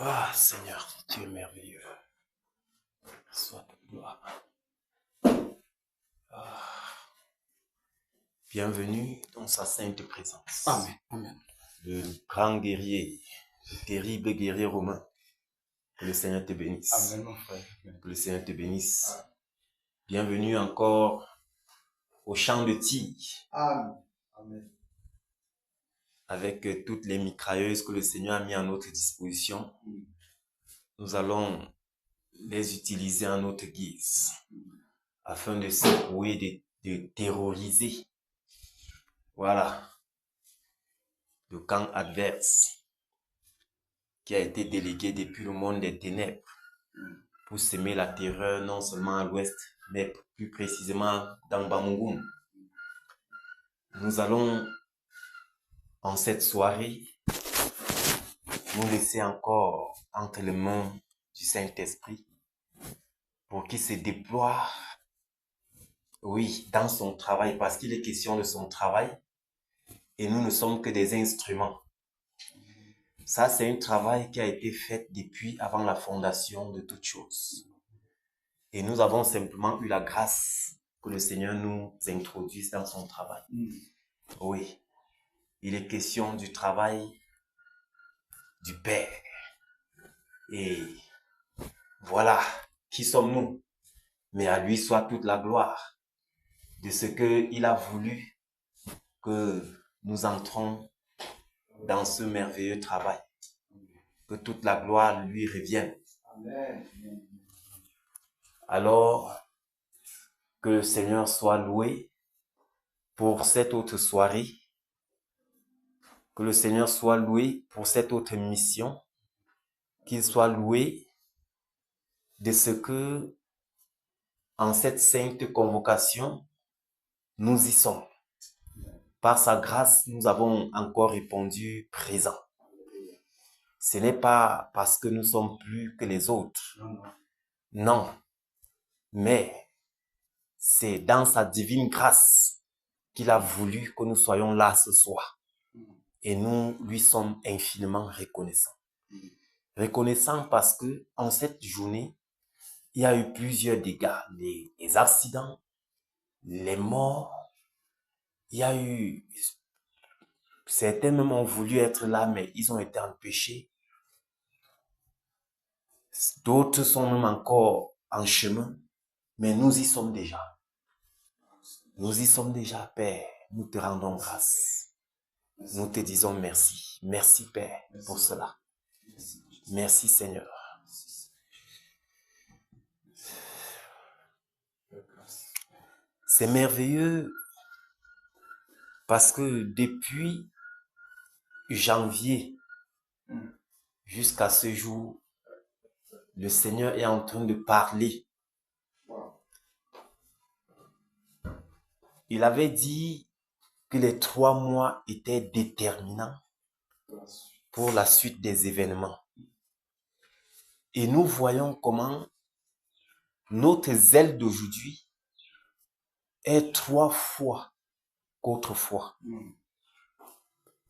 Ah, Seigneur, tu es merveilleux. Sois ta gloire. Ah. Bienvenue dans sa sainte présence. Amen. Amen. Le grand guerrier, le terrible guerrier romain. Que le Seigneur te bénisse. Amen, mon frère. Que le Seigneur te bénisse. Bienvenue encore au champ de tir. Amen. Amen. Avec toutes les mitrailleuses que le Seigneur a mis à notre disposition, nous allons les utiliser à notre guise, afin de secouer, de terroriser, voilà, le camp adverse qui a été délégué depuis le monde des ténèbres pour semer la terreur non seulement à l'ouest, mais plus précisément dans Bamougoum. Nous allons, en cette soirée, nous laisser encore entre les mains du Saint-Esprit pour qu'il se déploie, oui, dans son travail, parce qu'il est question de son travail et nous ne sommes que des instruments. Ça, c'est un travail qui a été fait depuis avant la fondation de toutes choses. Et nous avons simplement eu la grâce que le Seigneur nous introduise dans son travail. Oui, il est question du travail du Père. Et voilà, qui sommes-nous? Mais à lui soit toute la gloire de ce qu'il a voulu que nous entrons dans ce merveilleux travail. Que toute la gloire lui revienne. Amen. Alors, que le Seigneur soit loué pour cette autre soirée. Que le Seigneur soit loué pour cette autre mission. Qu'il soit loué de ce que, en cette sainte convocation, nous y sommes. Par sa grâce, nous avons encore répondu présent. Ce n'est pas parce que nous sommes plus que les autres. Non. Mais c'est dans sa divine grâce qu'il a voulu que nous soyons là ce soir. Et nous lui sommes infiniment reconnaissants. Reconnaissants parce que en cette journée, il y a eu plusieurs dégâts. Les accidents, les morts. Il y a eu... Certains même ont voulu être là, mais ils ont été empêchés. D'autres sont même encore en chemin. Mais nous y sommes déjà. Nous y sommes déjà, Père. Nous te rendons grâce. Nous te disons merci. Merci, Père, pour cela. Merci, Seigneur. C'est merveilleux parce que depuis janvier jusqu'à ce jour, le Seigneur est en train de parler. Il avait dit que les 3 mois étaient déterminants pour la suite des événements. Et nous voyons comment notre zèle d'aujourd'hui est 3 fois qu'autrefois.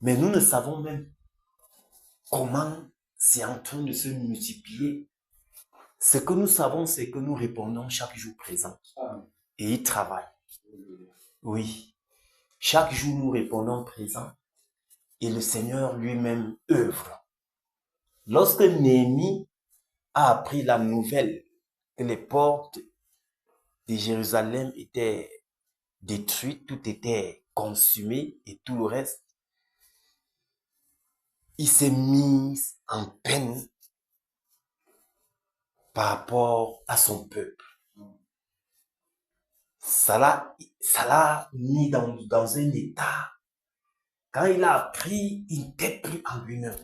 Mais nous ne savons même comment c'est en train de se multiplier. Ce que nous savons, c'est que nous répondons chaque jour présent. Et il travaille. Oui. Chaque jour, nous répondons présent. Et le Seigneur lui-même œuvre. Lorsque Néhémie a appris la nouvelle que les portes de Jérusalem étaient détruites, tout était consumé et tout le reste, il s'est mis en peine par rapport à son peuple. Ça l'a mis dans un état. Quand il a appris, il n'était plus en lui-même.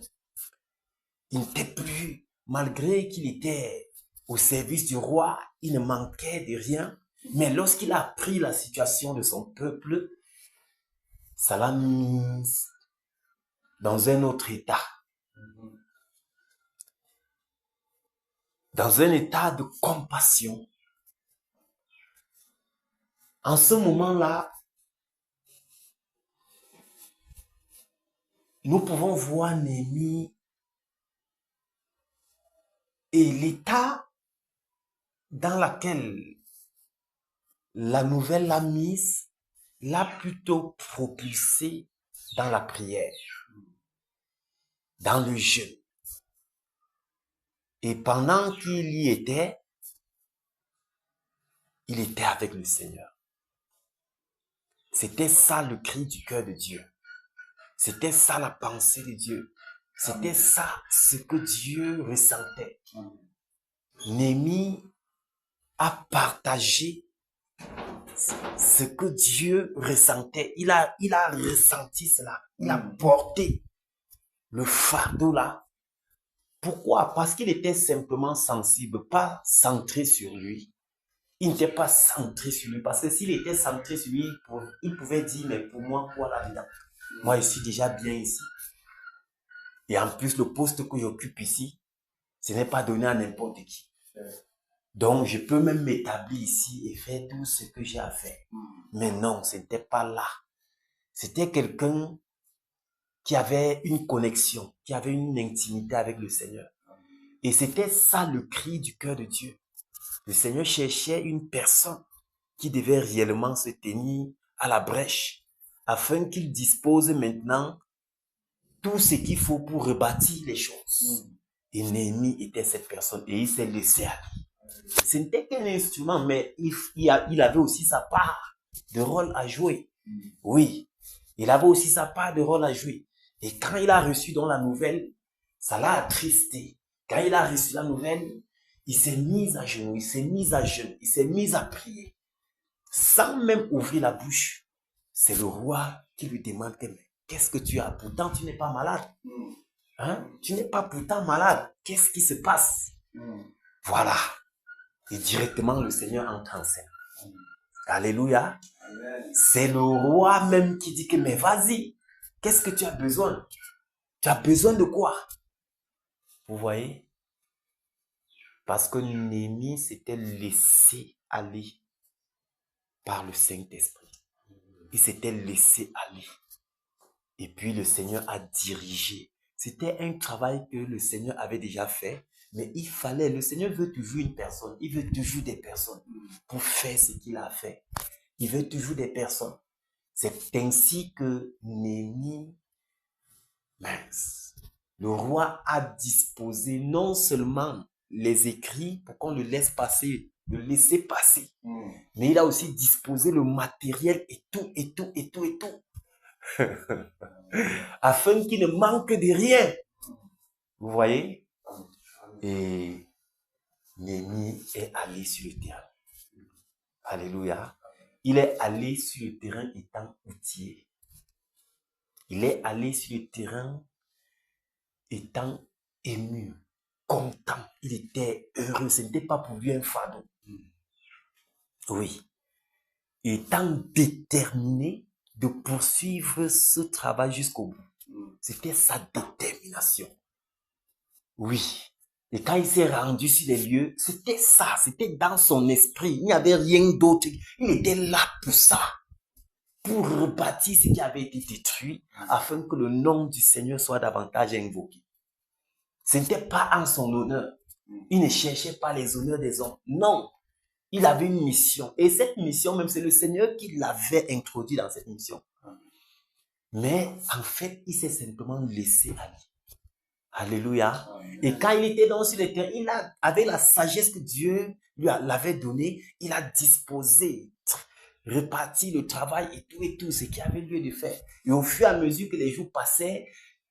Il n'était plus, malgré qu'il était au service du roi, il ne manquait de rien. Mais lorsqu'il a appris la situation de son peuple, ça l'a mis dans un autre état. Dans un état de compassion. En ce moment-là, nous pouvons voir Néhémie Et l'état dans lequel la nouvelle l'a mise, l'a plutôt propulsé dans la prière, dans le jeûne. Et pendant qu'il y était, il était avec le Seigneur. C'était ça le cri du cœur de Dieu. C'était ça la pensée de Dieu. C'était ça ce que Dieu ressentait. Néhémie a partagé ce que Dieu ressentait. Il a ressenti cela. Il a porté le fardeau là. Pourquoi? Parce qu'il était simplement sensible, pas centré sur lui. Il n'était pas centré sur lui. Parce que s'il était centré sur lui, il pouvait dire, mais pour moi, quoi là-dedans? Moi, je suis déjà bien ici. Et en plus, le poste que j'occupe ici, ce n'est pas donné à n'importe qui. Donc, je peux même m'établir ici et faire tout ce que j'ai à faire. Mais non, ce n'était pas là. C'était quelqu'un qui avait une connexion, qui avait une intimité avec le Seigneur. Et c'était ça le cri du cœur de Dieu. Le Seigneur cherchait une personne qui devait réellement se tenir à la brèche afin qu'il dispose maintenant tout ce qu'il faut pour rebâtir les choses. Et Néhémie était cette personne et il s'est laissé aller. Ce n'était qu'un instrument, mais il avait aussi sa part de rôle à jouer. Oui, il avait aussi sa part de rôle à jouer. Et quand il a reçu donc la nouvelle, ça l'a attristé. Quand il a reçu la nouvelle, il s'est mis à genoux, il s'est mis à jeûner, il s'est mis à prier. Sans même ouvrir la bouche. C'est le roi qui lui demande, qu'est-ce que tu as? Pourtant, tu n'es pas malade. Hein? Tu n'es pas pourtant malade. Qu'est-ce qui se passe? Voilà. Et directement, le Seigneur entre en scène. Alléluia. C'est le roi même qui dit que, mais vas-y, qu'est-ce que tu as besoin? Tu as besoin de quoi? Vous voyez? Parce que Néhémie s'était laissé aller par le Saint-Esprit. Il s'était laissé aller. Et puis le Seigneur a dirigé. C'était un travail que le Seigneur avait déjà fait, mais il fallait, le Seigneur veut toujours une personne, il veut toujours des personnes pour faire ce qu'il a fait. Il veut toujours des personnes. C'est ainsi que Néhémie, le roi a disposé non seulement les écrits pour qu'on le laisse passer, le laisser passer, mais il a aussi disposé le matériel et tout. Afin qu'il ne manque de rien. Vous voyez? Et Néhémie est allé sur le terrain. Alléluia. Il est allé sur le terrain étant outillé. Il est allé sur le terrain étant ému, content. Il était heureux. Ce n'était pas pour lui un fardeau. Oui. Étant déterminé de poursuivre ce travail jusqu'au bout. C'était sa détermination. Oui. Et quand il s'est rendu sur les lieux, c'était ça, c'était dans son esprit. Il n'y avait rien d'autre. Il était là pour ça. Pour rebâtir ce qui avait été détruit, afin que le nom du Seigneur soit davantage invoqué. Ce n'était pas en son honneur. Il ne cherchait pas les honneurs des hommes. Non. Il avait une mission. Et cette mission, même, c'est le Seigneur qui l'avait introduit dans cette mission. Mais, en fait, il s'est simplement laissé aller. Alléluia. Et quand il était dans sur le terrain, il avait la sagesse que Dieu l'avait donnée. Il a disposé, réparti le travail et tout ce qu'il avait lieu de faire. Et au fur et à mesure que les jours passaient,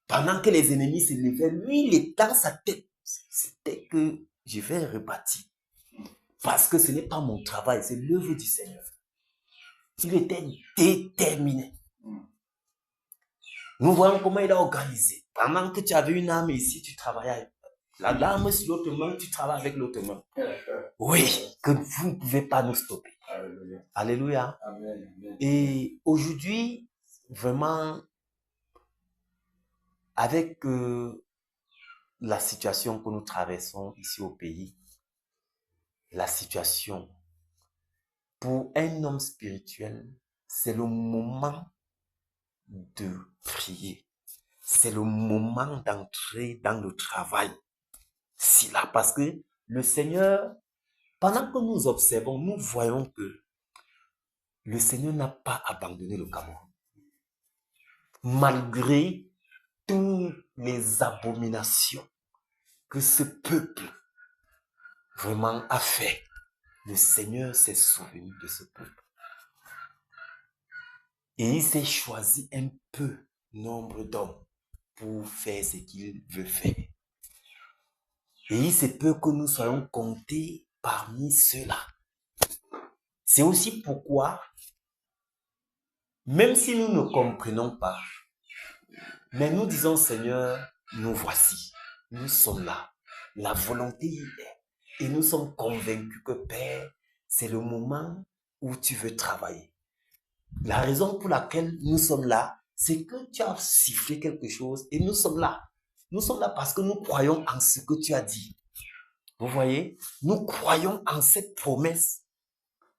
pendant que les ennemis se levaient, lui, il était dans sa tête. C'était que je vais rebâtir. Parce que ce n'est pas mon travail, c'est l'œuvre du Seigneur. Il était déterminé. Nous voyons comment il a organisé. Pendant que tu avais une arme ici, tu travaillais avec l'arme sur l'autre main, tu travailles avec l'autre main. Oui, que vous ne pouvez pas nous stopper. Alléluia. Alléluia. Amen. Et aujourd'hui, vraiment, avec la situation que nous traversons ici au pays, la situation, pour un homme spirituel, c'est le moment de prier. C'est le moment d'entrer dans le travail. si là, parce que le Seigneur, pendant que nous observons, nous voyons que le Seigneur n'a pas abandonné le Cameroun. Malgré toutes les abominations que ce peuple vraiment a fait, le Seigneur s'est souvenu de ce peuple. Et il s'est choisi un peu nombre d'hommes pour faire ce qu'il veut faire. Et il se peut que nous soyons comptés parmi ceux-là. C'est aussi pourquoi, même si nous ne comprenons pas, mais nous disons, Seigneur, nous voici, nous sommes là, la volonté y est. Et nous sommes convaincus que, Père, c'est le moment où tu veux travailler. La raison pour laquelle nous sommes là, c'est que tu as sifflé quelque chose et nous sommes là. Nous sommes là parce que nous croyons en ce que tu as dit. Vous voyez, nous croyons en cette promesse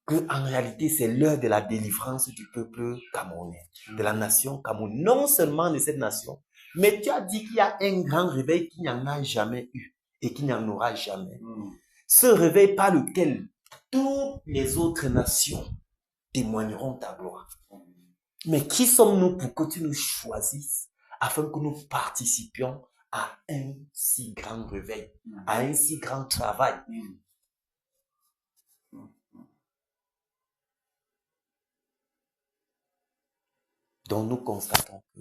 que en réalité, c'est l'heure de la délivrance du peuple camerounais, de la nation camerounaise. Non seulement de cette nation, mais tu as dit qu'il y a un grand réveil qu'il n'y en a jamais eu et qu'il n'y en aura jamais. Ce réveil par lequel toutes les autres nations témoigneront ta gloire. Mais qui sommes-nous pour que tu nous choisisses afin que nous participions à un si grand réveil, à un si grand travail? Donc nous constatons que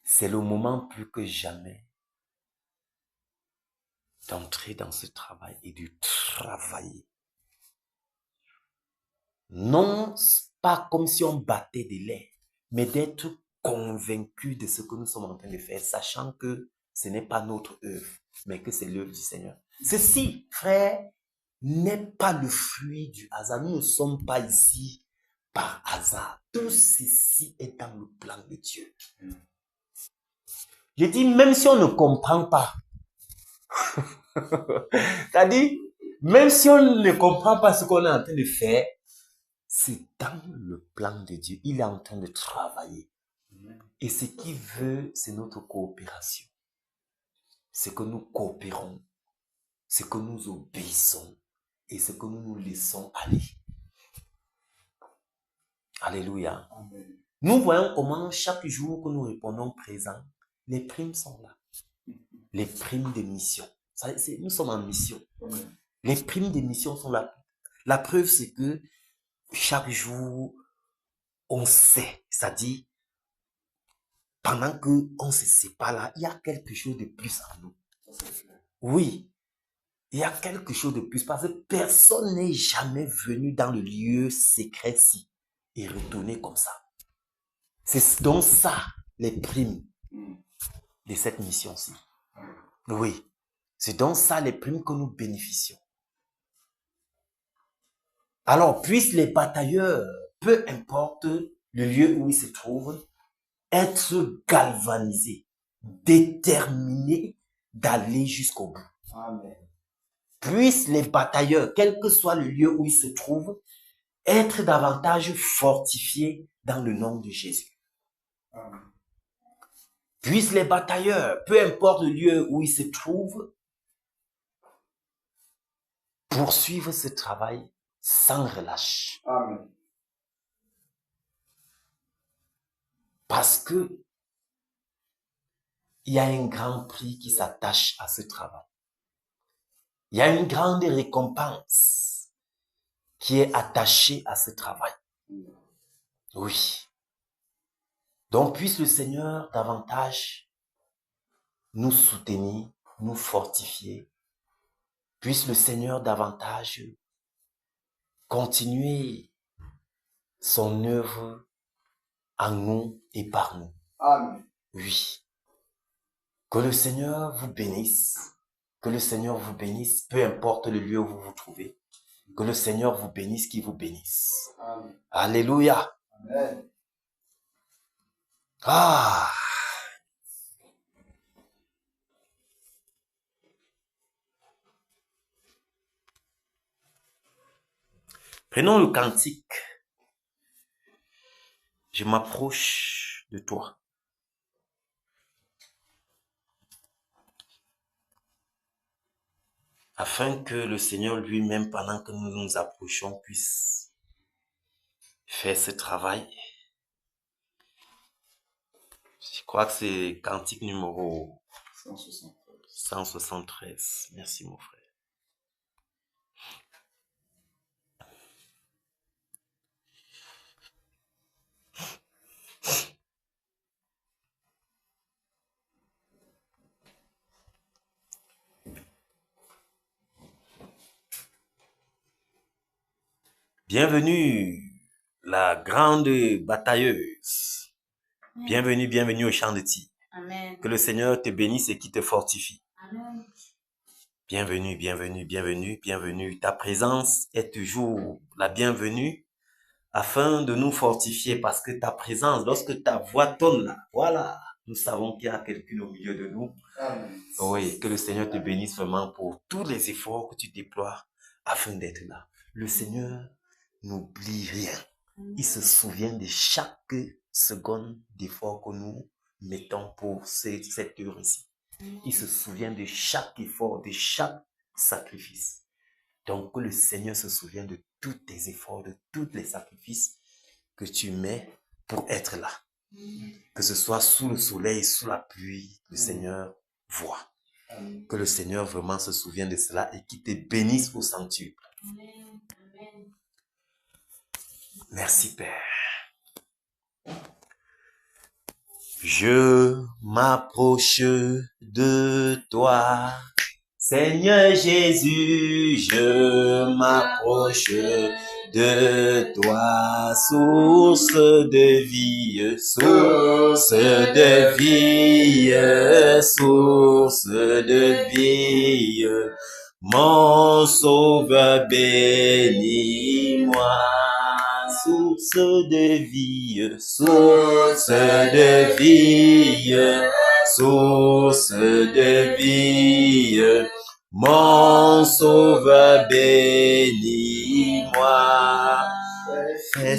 c'est le moment plus que jamais d'entrer dans ce travail et de travailler. Non pas comme si on battait des lèvres, mais d'être convaincu de ce que nous sommes en train de faire, sachant que ce n'est pas notre œuvre, mais que c'est l'œuvre du Seigneur. Ceci, frère, n'est pas le fruit du hasard. Nous ne sommes pas ici par hasard. Tout ceci est dans le plan de Dieu. Je dis, même si on ne comprend pas, c'est-à-dire, même si on ne comprend pas ce qu'on est en train de faire, c'est dans le plan de Dieu. Il est en train de travailler. Et ce qu'il veut, c'est notre coopération. C'est que nous coopérons, c'est que nous obéissons et c'est que nous nous laissons aller. Alléluia. Amen. Nous voyons comment chaque jour que nous répondons présent, les primes sont là. Les primes de mission. Nous sommes en mission. Les primes de mission sont là. La preuve, c'est que chaque jour, on sait, c'est-à-dire, pendant qu'on ne se sépare là, il y a quelque chose de plus en nous. Oui, il y a quelque chose de plus parce que personne n'est jamais venu dans le lieu secret-ci et retourné comme ça. C'est donc ça, les primes de cette mission-ci. Oui, c'est donc ça les primes que nous bénéficions. Alors, puissent les batailleurs, peu importe le lieu où ils se trouvent, être galvanisés, déterminés d'aller jusqu'au bout. Amen. Puissent les batailleurs, quel que soit le lieu où ils se trouvent, être davantage fortifiés dans le nom de Jésus. Amen. Puissent les batailleurs, peu importe le lieu où ils se trouvent, poursuivre ce travail sans relâche. Amen. Parce que il y a un grand prix qui s'attache à ce travail. Il y a une grande récompense qui est attachée à ce travail. Oui. Donc, puisse le Seigneur davantage nous soutenir, nous fortifier. Puisse le Seigneur davantage continuer son œuvre en nous et par nous. Amen. Oui. Que le Seigneur vous bénisse. Que le Seigneur vous bénisse, peu importe le lieu où vous vous trouvez. Que le Seigneur vous bénisse, qu'il vous bénisse. Amen. Alléluia. Amen. Ah. Prenons le cantique. Je m'approche de toi. afin que le Seigneur lui-même, pendant que nous nous approchons, puisse faire ce travail. Je crois que c'est cantique numéro 173. Merci mon frère. Bienvenue, la grande batailleuse. Bienvenue, bienvenue au champ de tir. Amen. Que le Seigneur te bénisse et qu'il te fortifie. Amen. Bienvenue, bienvenue, bienvenue, bienvenue. Ta présence est toujours la bienvenue afin de nous fortifier parce que ta présence, lorsque ta voix tonne là, voilà, nous savons qu'il y a quelqu'un au milieu de nous. Amen. Oui, que le Seigneur te bénisse vraiment pour tous les efforts que tu déploies afin d'être là. Le Seigneur n'oublie rien. Il se souvient de chaque seconde d'effort que nous mettons pour cette œuvre-ci. Il se souvient de chaque effort, de chaque sacrifice. Donc, que le Seigneur se souvienne de tous tes efforts, de tous les sacrifices que tu mets pour être là. Que ce soit sous le soleil, sous la pluie, le Seigneur voit. Que le Seigneur vraiment se souvienne de cela et qu'il te bénisse au centuple. Merci, Père. Je m'approche de toi, Seigneur Jésus, je m'approche de toi, source de vie, source de vie, source de vie, mon sauveur bénis-moi. Source de vie, source de vie, source de vie, mon sauveur bénis-moi. Fais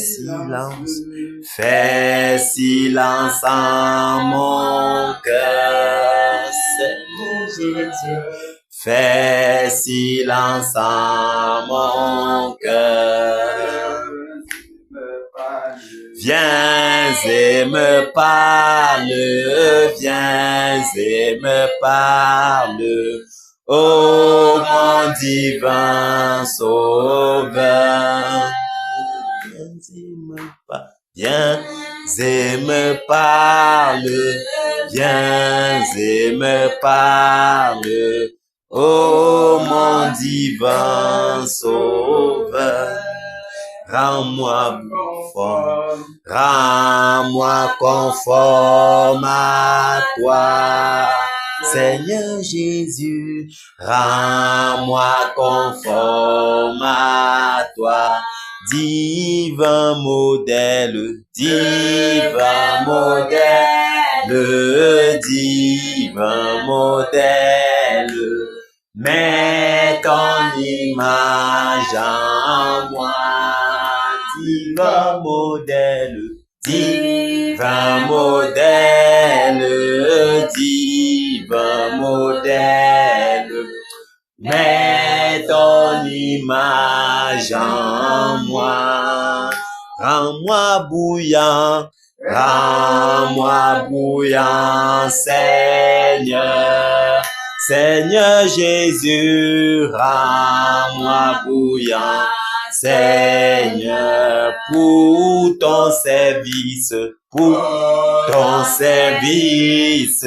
silence en mon cœur, Seigneur Jésus. Fais silence en mon cœur. Viens et me parle, viens et me parle, ô mon divin sauveur. Viens et me parle, viens et me parle, ô mon divin sauveur. Rends-moi conforme à toi, Seigneur Jésus. Rends-moi conforme à toi, divin modèle, divin modèle, divin modèle. Mets ton image en moi. Divin modèle, divin modèle, divin modèle. Mets ton image en moi. Rends-moi bouillant, Seigneur. Seigneur Jésus, rends-moi bouillant. Seigneur, pour ton service, pour ton service,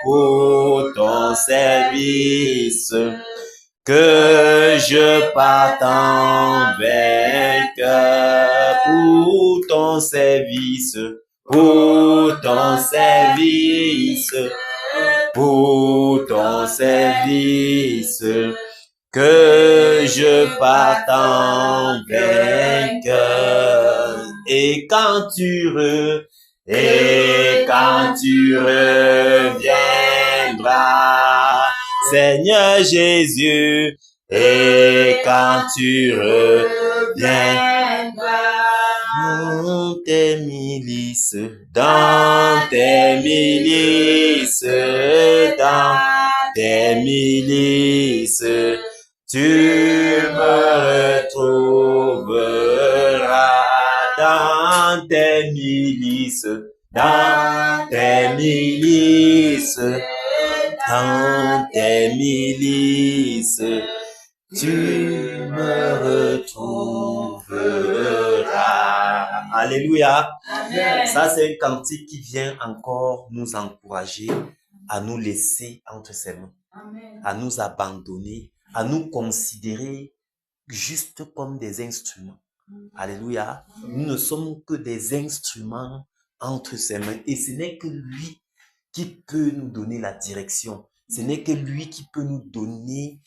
pour ton service, que je parte en vainqueur, pour ton service, pour ton service, pour ton service. Que je parte en vainqueur. Et quand tu reviendras, Seigneur Jésus, et quand tu reviendras, dans tes milices, tes milices, tu me retrouveras dans tes milices, dans tes milices, dans tes milices, tu me retrouveras. Alléluia. Amen. Ça, c'est un cantique qui vient encore nous encourager à nous laisser entre ses mains, Amen. à nous abandonner, à nous considérer juste comme des instruments. Alléluia. Nous ne sommes que des instruments entre ses mains et ce n'est que lui qui peut nous donner la direction. Ce n'est que lui qui peut nous donner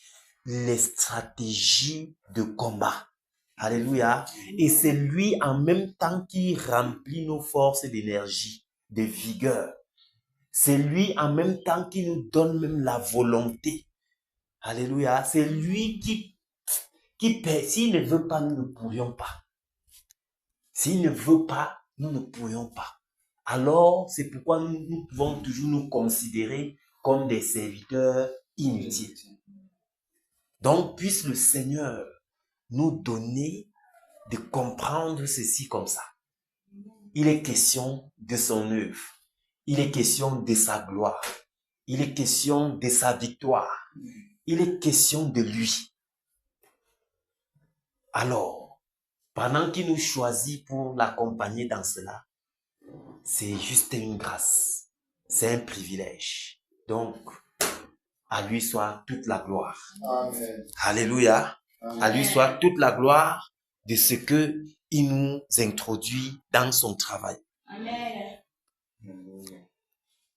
les stratégies de combat. Alléluia. Et c'est lui en même temps qui remplit nos forces d'énergie, de vigueur. C'est lui en même temps qui nous donne même la volonté. Alléluia. C'est lui qui paie. S'il ne veut pas, nous ne pourrions pas. S'il ne veut pas, nous ne pourrions pas. Alors, c'est pourquoi nous pouvons toujours nous considérer comme des serviteurs inutiles. Donc, puisse le Seigneur nous donner de comprendre ceci comme ça. Il est question de son œuvre. Il est question de sa gloire. Il est question de sa victoire. Il est question de lui. Alors, pendant qu'il nous choisit pour l'accompagner dans cela, c'est juste une grâce. C'est un privilège. Donc, à lui soit toute la gloire. Amen. Alléluia. Amen. À lui soit toute la gloire de ce que il nous introduit dans son travail. Amen.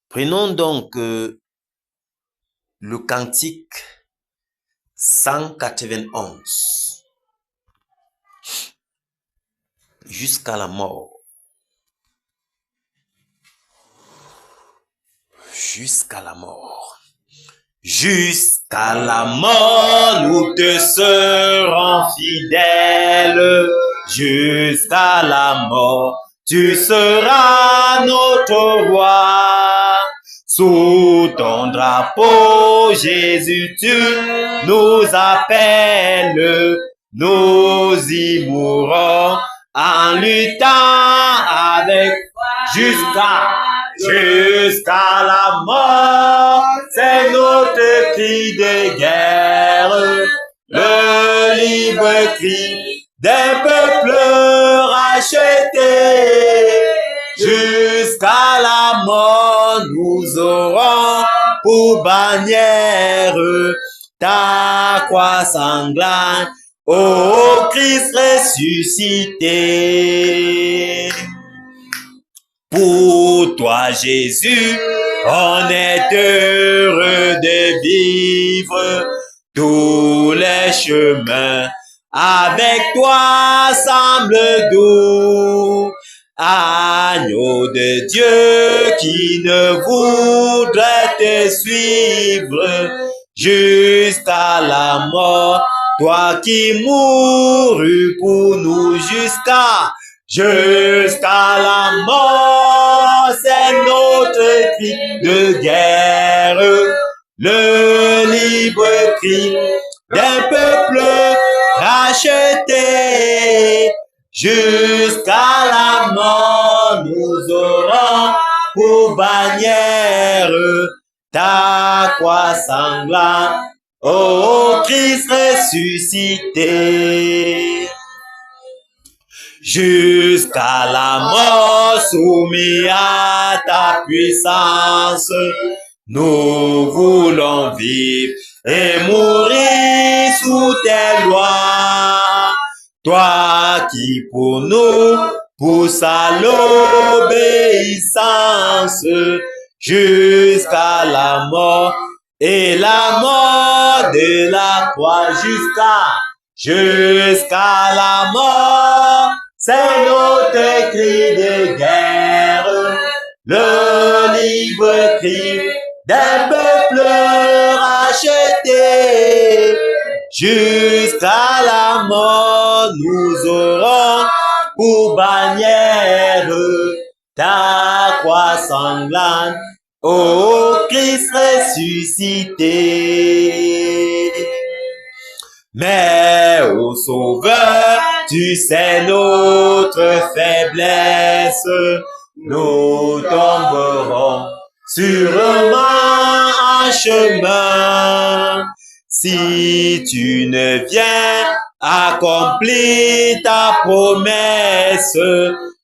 Prenons donc le cantique 191. Jusqu'à la mort. Jusqu'à la mort. Jusqu'à la mort, nous te serons fidèles. Jusqu'à la mort, tu seras notre roi. Sous ton drapeau, Jésus, tu nous appelles. Nous y mourrons en luttant avec jusqu'à la mort. C'est notre cri de guerre, le libre cri d'un peuple racheté. Jusqu'à la mort, nous aurons pour bannière ta croix sanglante, ô Christ ressuscité. Pour toi, Jésus, on est heureux de vivre tous les chemins. Avec toi semble doux. Agneau de Dieu qui ne voudrait te suivre jusqu'à la mort. Toi qui mourus pour nous jusqu'à la mort, c'est notre cri de guerre, le libre cri d'un peuple racheté. Jusqu'à la mort, nous aurons pour bannière ta croix sanglante, ô Christ ressuscité. Jusqu'à la mort, soumis à ta puissance, nous voulons vivre et mourir sous tes lois. Toi qui pour nous pousse à l'obéissance jusqu'à la mort et la mort de la croix jusqu'à la mort. C'est notre cri de guerre, le libre cri d'un peuple racheté. Jusqu'à la mort, nous aurons pour bannière ta croix sanglante, ô Christ ressuscité. Mais ô Sauveur, tu sais notre faiblesse, nous tomberons sûrement en chemin. Si tu ne viens accomplir ta promesse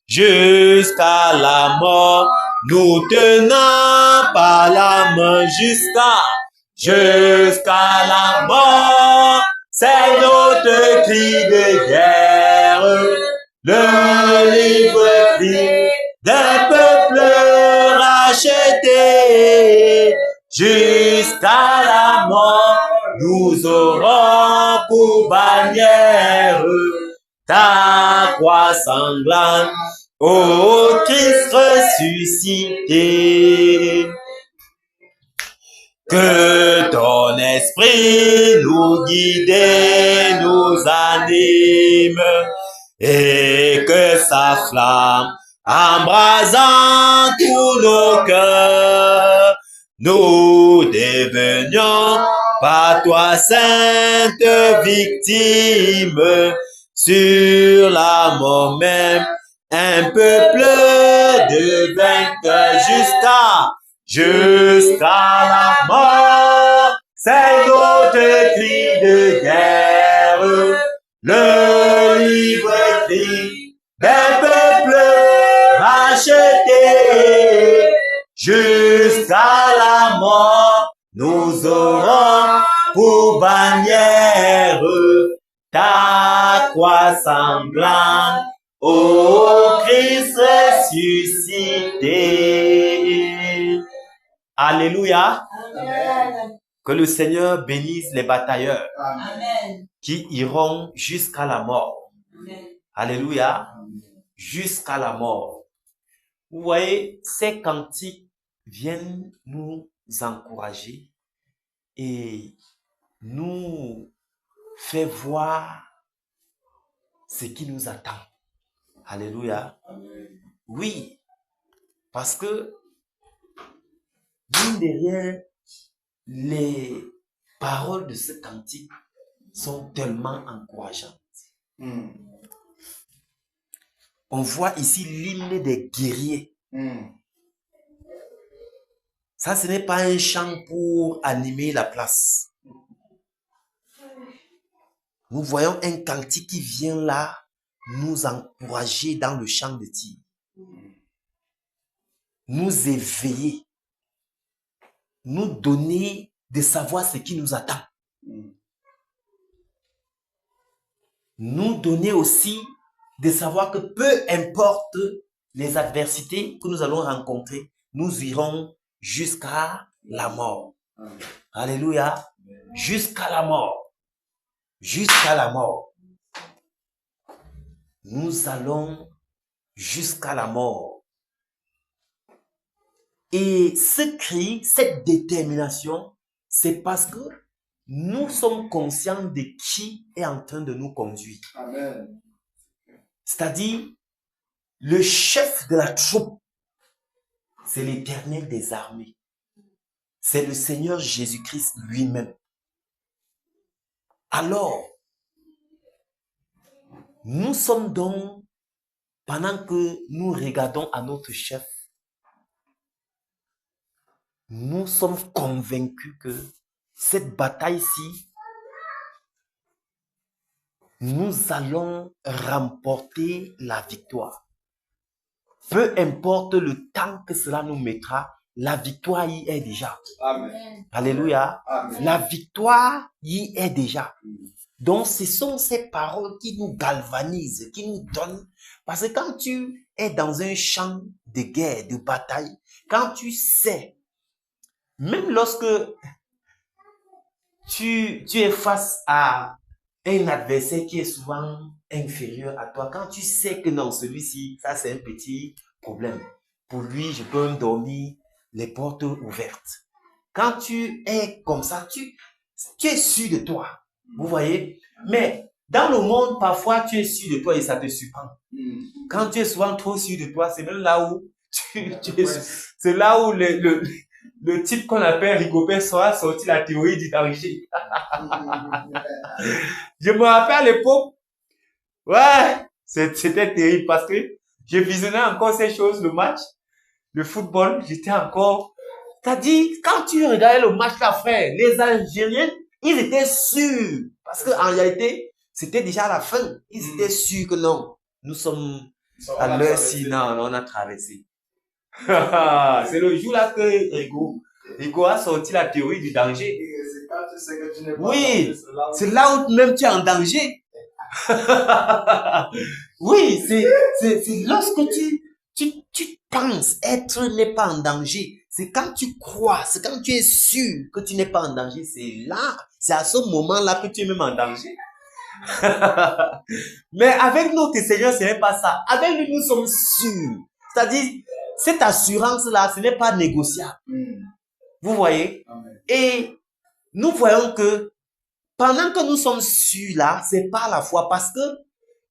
jusqu'à la mort, nous tenons par la main jusqu'à la mort. C'est notre cri de guerre, le libre cri d'un peuple racheté. Jusqu'à la mort, nous aurons pour bannière ta croix sanglante, ô Christ ressuscité. Que ton esprit nous guide et nous anime, et que sa flamme embrasant tous nos cœurs, nous devenions par toi sainte victime, sur la mort même, un peuple de vainqueurs jusqu'à la mort. C'est notre cri de guerre, le libre cri d'un peuple racheté. Jusqu'à la mort, nous aurons pour bannière ta croix sanglante, ô Christ ressuscité. Alléluia. Amen. Que le Seigneur bénisse les batailleurs Amen. qui iront jusqu'à la mort. Amen. Alléluia. Jusqu'à la mort. Vous voyez, ces cantiques viennent nous encourager et nous faire voir ce qui nous attend. Alléluia. Amen. Oui, parce que mine de rien, les paroles de ce cantique sont tellement encourageantes. On voit ici l'hymne des guerriers. Ça, ce n'est pas un chant pour animer la place. Nous voyons un cantique qui vient là nous encourager dans le champ de tir. Nous éveiller. Nous donner de savoir ce qui nous attend. Nous donner aussi de savoir que peu importe les adversités que nous allons rencontrer, nous irons jusqu'à la mort. Amen. Alléluia. Jusqu'à la mort. Jusqu'à la mort. Nous allons jusqu'à la mort. Et ce cri, cette détermination, c'est parce que nous sommes conscients de qui est en train de nous conduire. Amen. C'est-à-dire, le chef de la troupe, c'est l'Éternel des armées. C'est le Seigneur Jésus-Christ lui-même. Alors, nous sommes donc, pendant que nous regardons à notre chef, nous sommes convaincus que cette bataille-ci, nous allons remporter la victoire. Peu importe le temps que cela nous mettra, la victoire y est déjà. Amen. Alléluia. Amen. La victoire y est déjà. Donc, ce sont ces paroles qui nous galvanisent, qui nous donnent. Parce que quand tu es dans un champ de guerre, de bataille, quand tu sais, même lorsque tu es face à un adversaire qui est souvent inférieur à toi, quand tu sais que non, celui-ci, ça c'est un petit problème. Pour lui, je peux me dormir les portes ouvertes. Quand tu es comme ça, tu es sûr de toi. Vous voyez? Mais dans le monde, parfois, tu es sûr de toi et ça te surprend. Quand tu es souvent trop sûr de toi, c'est même là où c'est là où le type qu'on appelle Rigobert Soi a sorti la théorie du danger. Je me rappelle à l'époque, ouais, c'était terrible parce que je visionnais encore ces choses, le match, le football, j'étais encore... T'as dit, quand tu regardais le match là, frère, les Algériens, ils étaient sûrs. Parce qu'en réalité, c'était déjà la fin. Ils étaient sûrs que non, nous sommes à l'heure si, non, on a traversé. C'est le jour là que Rigo a sorti la théorie du danger. C'est quand tu sais que tu n'es pas Oui, c'est là où même tu es en danger. Oui, c'est lorsque tu penses être n'est pas en danger. C'est quand tu crois, c'est quand tu es sûr que tu n'es pas en danger. C'est là, c'est à ce moment-là que tu es même en danger. Mais avec notre Seigneur, ce n'est pas ça. Avec lui, nous sommes sûrs. C'est-à-dire, cette assurance-là, ce n'est pas négociable. Vous voyez? Et nous voyons que pendant que nous sommes sûrs là, c'est par la foi. Parce que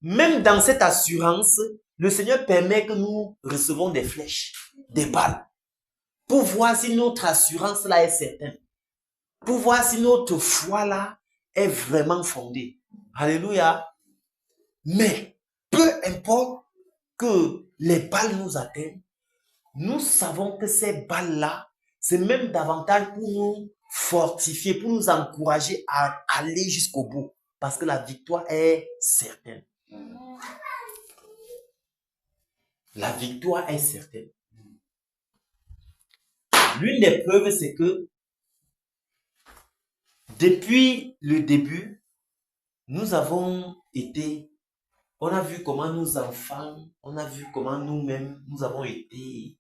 même dans cette assurance, le Seigneur permet que nous recevons des flèches, des balles, pour voir si notre assurance là est certaine. Pour voir si notre foi là est vraiment fondée. Alléluia. Mais peu importe que les balles nous atteignent, nous savons que ces balles-là, c'est même davantage pour nous fortifier, pour nous encourager à aller jusqu'au bout. Parce que la victoire est certaine. La victoire est certaine. L'une des preuves, c'est que depuis le début, nous avons été, on a vu comment nos enfants, on a vu comment nous-mêmes, nous avons été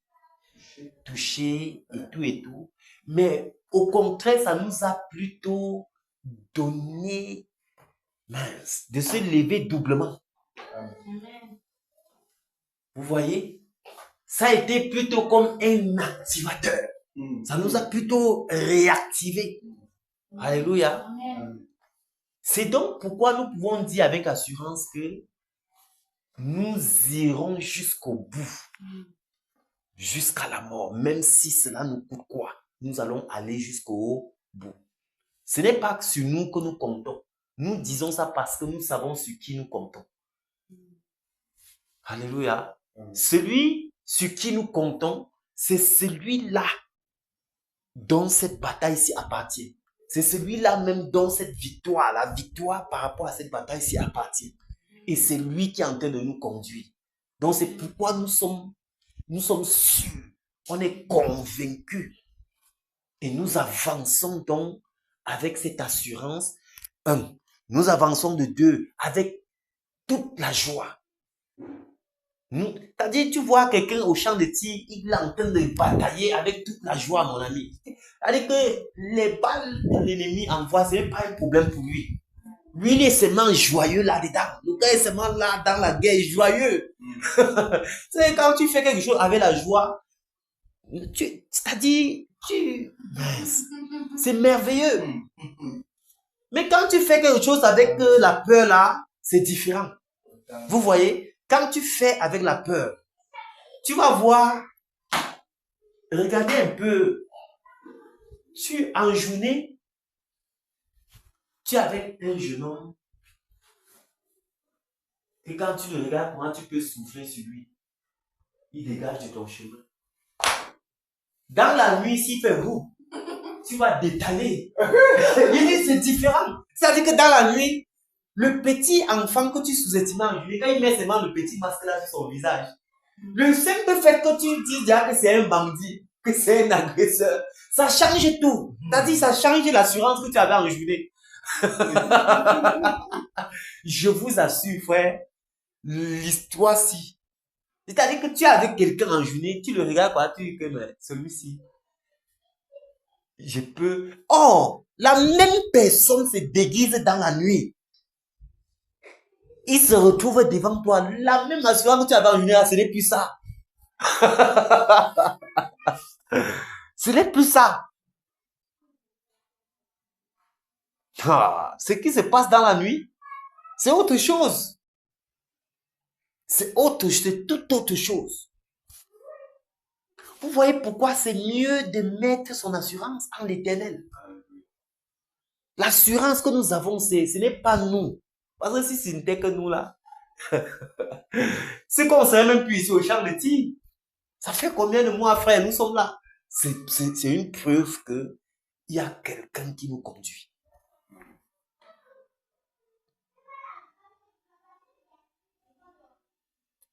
touchés et tout. Mais au contraire, ça nous a plutôt donné, mince, de se lever doublement. Vous voyez? Ça a été plutôt comme un activateur. Ça nous a plutôt réactivé. Alléluia. C'est donc pourquoi nous pouvons dire avec assurance que nous irons jusqu'au bout. Jusqu'à la mort. Même si cela nous coûte quoi? Nous allons aller jusqu'au bout. Ce n'est pas sur nous que nous comptons. Nous disons ça parce que nous savons sur qui nous comptons. Alléluia. Celui sur qui nous comptons, c'est celui-là dont cette bataille-ci appartient. C'est celui-là même dont cette victoire, la victoire par rapport à cette bataille-ci appartient. Et c'est lui qui est en train de nous conduire. Donc c'est pourquoi nous sommes sûrs, on est convaincus. Et nous avançons donc avec cette assurance. Nous avançons de deux, avec toute la joie. C'est-à-dire, tu vois quelqu'un au champ de tir, il est en train de batailler avec toute la joie, mon ami. C'est-à-dire que les balles que l'ennemi envoie, ce n'est pas un problème pour lui. Lui, il est seulement joyeux là-dedans. Le gars est seulement là dans la guerre, joyeux. C'est quand tu fais quelque chose avec la joie, c'est-à-dire, c'est merveilleux. Mais quand tu fais quelque chose avec la peur là, c'est différent. Vous voyez? Quand tu fais avec la peur, tu vas voir, regardez un peu, en journée, tu es avec un jeune homme, et quand tu le regardes, comment tu peux souffler sur lui? Il dégage de ton chemin. Dans la nuit, s'il fait roux, tu vas détaler. C'est différent. C'est-à-dire que dans la nuit, le petit enfant que tu sous-estimes en journée, quand il met seulement le petit masque là sur son visage, le simple fait que tu dis déjà que c'est un bandit, que c'est un agresseur, ça change tout. C'est-à-dire, ça change l'assurance que tu avais en journée. Je vous assure, frère, l'histoire-ci. C'est-à-dire que tu es avec quelqu'un en journée, tu le regardes quoi, tu dis que mais celui-ci, je peux. Oh, la même personne se déguise dans la nuit. Il se retrouve devant toi. La même assurance que tu avais en journée, ce n'est plus ça. Ce n'est plus ça. Ce qui se passe dans la nuit, c'est autre chose. C'est toute autre chose. Vous voyez pourquoi c'est mieux de mettre son assurance en l'Éternel. L'assurance que nous avons, ce n'est pas nous. Parce que si ce n'était que nous là, c'est qu'on ne serait même plus ici au champ de tir. Ça fait combien de mois, frère, nous sommes là? C'est une preuve qu'il y a quelqu'un qui nous conduit.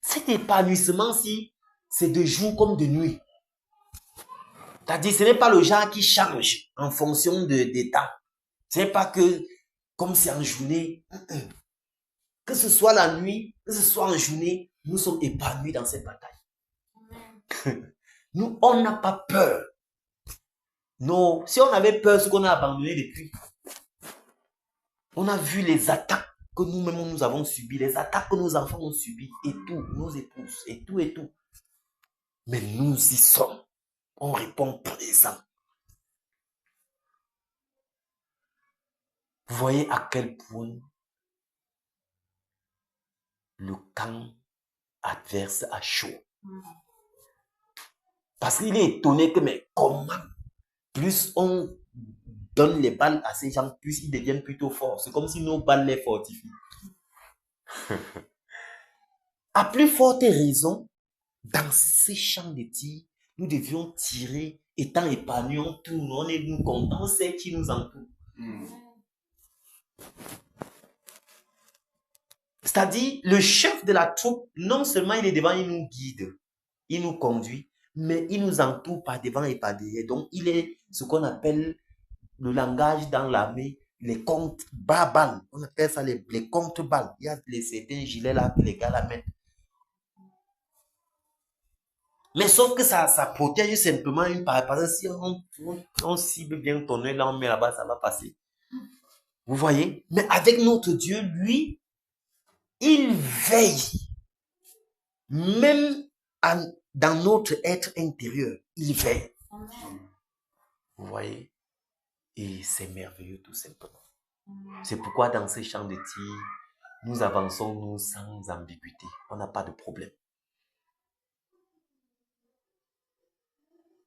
Cet épanouissement-ci, c'est de jour comme de nuit. C'est-à-dire, ce n'est pas le genre qui change en fonction des temps. Ce n'est pas que, comme c'est en journée, que ce soit la nuit, que ce soit en journée, nous sommes épanouis dans cette bataille. Nous, on n'a pas peur. Non, si on avait peur, ce qu'on a abandonné depuis. On a vu les attaques que nous-mêmes nous avons subies, les attaques que nos enfants ont subies, et tout, nos épouses, et tout, et tout. Mais nous y sommes. On répond présent. Vous voyez à quel point le camp adverse a chaud. Parce qu'il est étonné que, mais comment, plus on donne les balles à ces gens, plus ils deviennent plutôt forts. C'est comme si nos balles les fortifient. À plus forte raison, dans ces champs de tir, nous devions tirer, étant épanouis, on tourne, on est nous contents, c'est qui nous entoure. C'est-à-dire, le chef de la troupe, non seulement il est devant, il nous guide, il nous conduit, mais il nous entoure par devant et par derrière. Donc, il est ce qu'on appelle le langage dans l'armée, les comptes balles. On appelle ça les comptes balles. Il y a certains gilets là que les gars la mettent. Mais sauf que ça protège simplement une part. Parce que si on cible bien ton œil, là, on met là-bas, ça va passer. Vous voyez? Mais avec notre Dieu, lui, il veille. Même dans notre être intérieur, il veille. Vous voyez? Et c'est merveilleux tout simplement. C'est pourquoi dans ces champs de tir, nous avançons nous sans ambiguïté. On n'a pas de problème.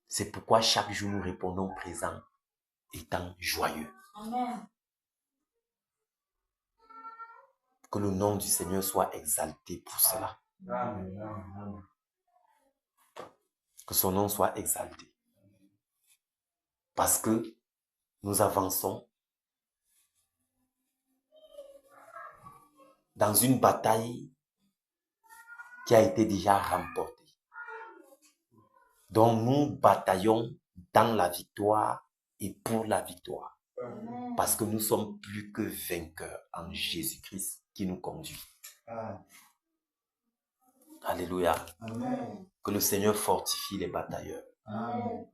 C'est pourquoi chaque jour nous répondons présent, étant joyeux. Amen. Que le nom du Seigneur soit exalté pour cela. Amen. Que son nom soit exalté. Parce que nous avançons dans une bataille qui a été déjà remportée. Donc nous bataillons dans la victoire et pour la victoire. Amen. Parce que nous sommes plus que vainqueurs en Jésus-Christ qui nous conduit. Alléluia. Amen. Que le Seigneur fortifie les batailleurs. Amen.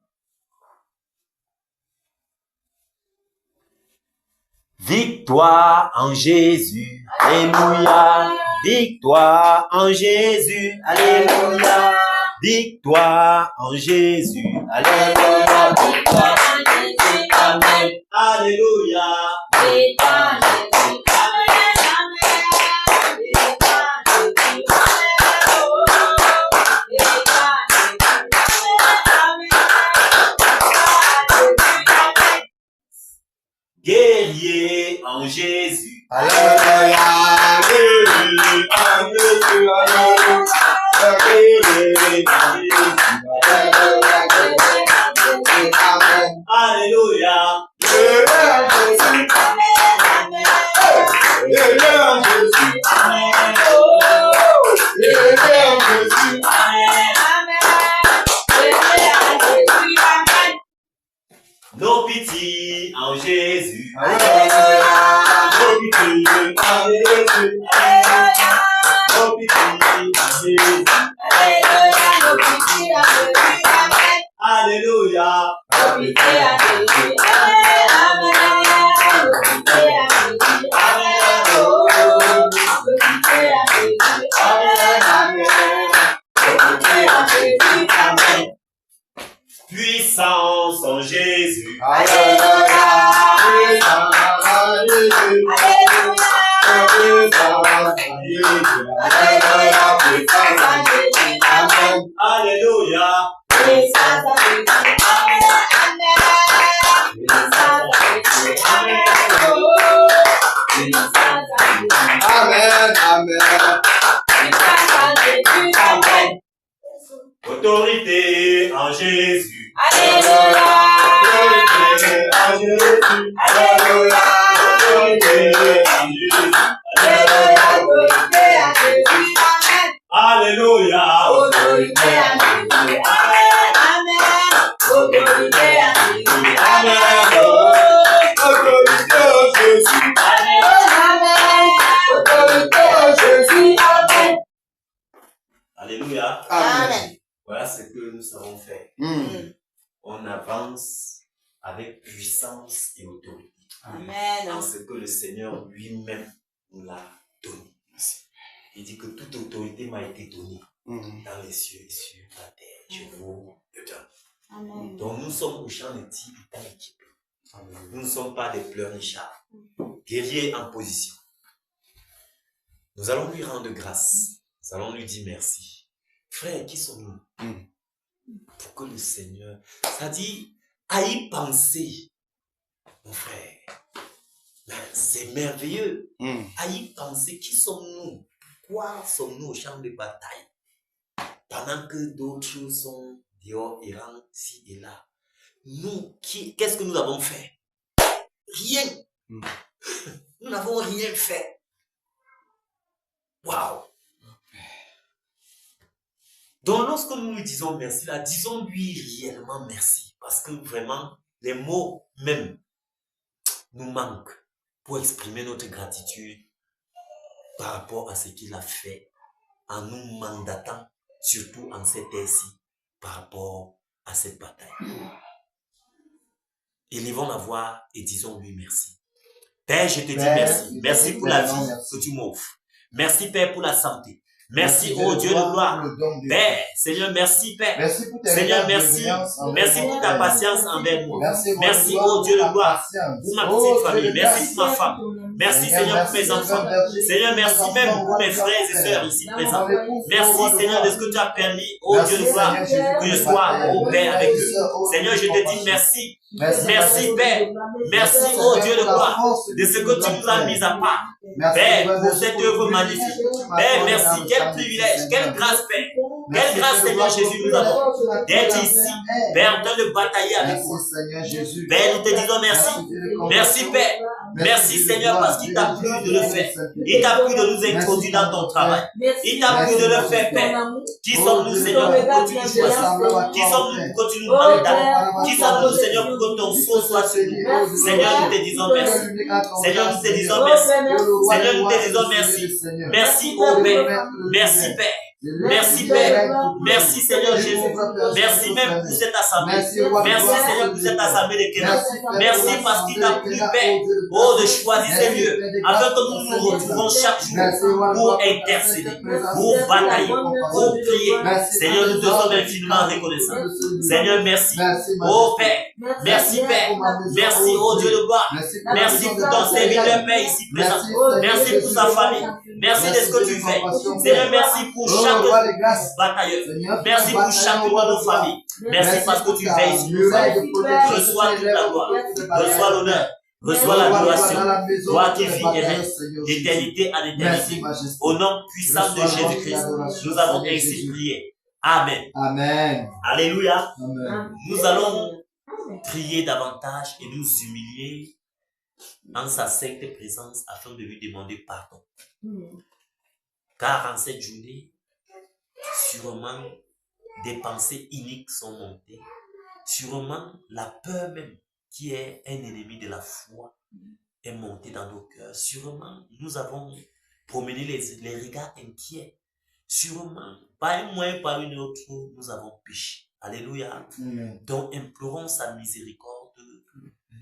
Victoire en Jésus. Alléluia. Victoire en Jésus. Alléluia. Victoire en Jésus. Alléluia. Victoire en Jésus. Amen. Alléluia. Victoire en Jésus. Amen. Amen. Victoire en Jésus. Amen. Oh. Victoire en Jésus. Amen. Amen. Guerrier en Jésus. Alléluia. Guerrier en Jésus. Alléluia. Guerrier en Jésus. Alléluia. Nos pitiés en Jésus. Nos pitiés en Jésus. Nos pitiés en Jésus. Alléluia. Puissance en Jésus. Alléluia. Amen. Amen. Amen. Autorité en Jésus. Alléluia. Autorité en Jésus. Alléluia. Autorité en Jésus. Alléluia. Autorité à Jésus. Amen. Alléluia. Autorité à Jésus. Amen. Amen. Autorité à Jésus. Amen. Autorité en Jésus. Amen. Autorité à Jésus. Amen. Alléluia. Amen. Voilà ce que nous savons faire. On avance avec puissance et autorité. Amen. Dans ce que le Seigneur lui-même nous l'a donné. Il dit que toute autorité m'a été donnée dans les cieux et sur la terre. Je vous le donne. Amen. Donc nous sommes au champ de tir étant équipés. Nous ne sommes pas des pleurnichards. Guerriers en position. Nous allons lui rendre grâce. Nous allons lui dire merci. Frère, qui sommes-nous? Pour que le Seigneur, ça dit, à y penser, mon frère. Ben, c'est merveilleux. À y penser, qui sommes-nous? Pourquoi sommes-nous au champ de bataille? Pendant que d'autres sont dehors errant ci et là. Nous, qu'est-ce que nous avons fait? Rien. Nous n'avons rien fait. Waouh. Donc, lorsque nous lui disons merci, là, disons-lui réellement merci. Parce que vraiment, les mots même nous manquent pour exprimer notre gratitude par rapport à ce qu'il a fait en nous mandatant, surtout en cette ère-ci, par rapport à cette bataille. Élevons la voix et disons-lui merci. Père, je te dis merci. Merci pour la vie que tu m'offres. Merci, Père, pour la santé. Merci, oh Dieu de gloire. Père, Seigneur, merci, Père. Seigneur, merci. Merci pour ta patience envers nous. Merci, oh Dieu de gloire, pour ma petite famille. Merci pour ma femme. Merci, Seigneur, pour mes enfants. Seigneur, merci même pour mes frères et sœurs ici présents. Merci, Seigneur, de ce que tu as permis, oh Dieu de gloire, que je sois, oh Père, avec eux. Seigneur, je te dis merci. Merci, Père. Merci, oh Dieu de gloire, de ce que tu nous as mis à part. Père, pour cette œuvre magnifique. Père, merci. Quel privilège, quelle grâce, Père. Quelle grâce, Seigneur Jésus, nous avons d'être ici, Père, en train de batailler avec vous. Père, nous te disons merci. Merci, Père. Merci, Seigneur, parce qu'il t'a plu de le faire. Il t'a plu de nous introduire dans ton travail. Il t'a plu de le faire, Père. Qui sommes-nous, Seigneur, pour que tu nous choisisses? Qui sommes-nous pour que tu nous mandates? Qui sommes-nous, Seigneur, pour que ton sceau soit sur nous? Seigneur, nous te disons merci. Seigneur, nous te disons merci. Seigneur, nous te disons merci. Merci, ô Père. Merci, Père. Merci, Père. Merci, Seigneur Jésus. Merci même pour cette assemblée. Merci, Seigneur, pour cette assemblée de Kénan. Merci parce qu'il t'a plu, Père, oh, de choisir ces lieux afin que nous nous retrouvons chaque jour pour intercéder, pour batailler, pour prier. Seigneur, nous te sommes infiniment reconnaissants. Seigneur, merci. Oh, Père. Merci, Père. Merci, oh Dieu de gloire. Merci pour ton serviteur, Père, ici présent. Merci pour sa famille. Merci de ce que tu fais. Seigneur, merci pour chaque batailleur. Merci pour chacune de nos familles. Merci parce que tu veilles sur nous. Reçois toute la gloire. Reçois l'honneur. Reçois l'adoration. Toi qui vis et règnes d'éternité à l'éternité. Au nom puissant de Jésus-Christ, nous avons ainsi prié. Amen. Amen. Alléluia. Amen. Nous allons prier davantage et nous humilier en sa sainte présence afin de lui demander pardon. Car en cette journée, sûrement des pensées iniques sont montées. Sûrement la peur même, qui est un ennemi de la foi, est montée dans nos cœurs. Sûrement nous avons promené les regards inquiets. Sûrement, par un moyen, par une autre, nous avons péché. Alléluia. Donc implorons sa miséricorde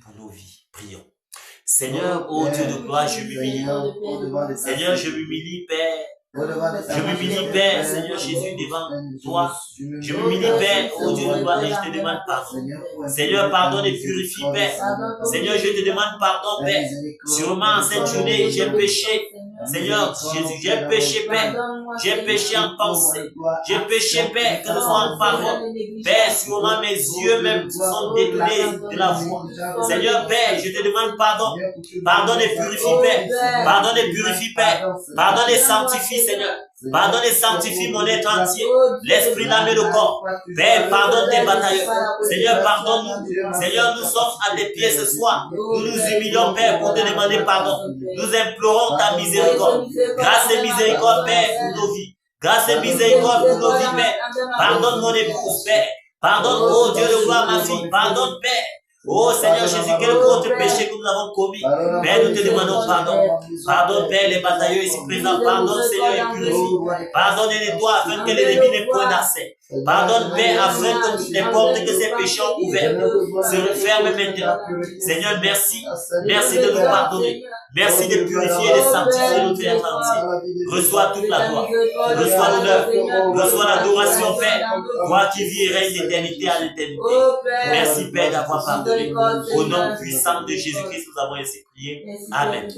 pour nos vies. Prions. Seigneur, ô Dieu de gloire, je m'humilie. Seigneur, je m'humilie, Père. Je m'humilie, Père, Seigneur Jésus, devant toi. Je m'humilie, Père, ô Dieu de gloire, et je te demande pardon. Seigneur, pardonne et purifie, Père. Seigneur, je te demande pardon, Père. Sûrement, en cette journée, j'ai péché. Seigneur Jésus, j'ai péché, Père. J'ai péché en pensée. J'ai péché, Père, que ce soit en parole. Père, sûrement mes yeux même sont détournés de la foi. Seigneur, Père, je te demande pardon. Pardonne et purifie, Père. Pardonne et purifie, Père. Pardonne et sanctifie, Seigneur. Pardonne et sanctifie mon être entier, l'esprit, l'âme et le corps. Père, pardonne tes batailleurs. Seigneur, pardonne-nous. Seigneur, nous sommes à tes pieds ce soir. Nous nous humilions, Père, pour te demander pardon. Nous implorons ta miséricorde. Grâce et miséricorde, Père, pour nos vies. Grâce et miséricorde pour nos vies, Père. Pardonne mon épouse, Père. Pardonne, oh Dieu de gloire, ma fille. Pardonne, Père. Oh Seigneur Jésus, quel autre péché que nous avons commis. Père, nous te demandons pardon. Pardonne, Père, les batailleurs ici présents. Pardonne, Seigneur, et purifie. Pardonne et nettoie afin que l'ennemi n'ait point d'accès. Pardonne, Père, afin que toutes les portes que ces péchés ont ouvertes se referment maintenant. Seigneur, merci. Merci de nous pardonner. Merci de purifier et de sanctifier notre être entier. Reçois toute la gloire. Reçois l'honneur. Reçois l'adoration, Père. Toi qui vis et règne d'éternité à l'éternité. Merci, Père, d'avoir pardonné. Au nom puissant de Jésus-Christ, nous avons ainsi prié. Amen.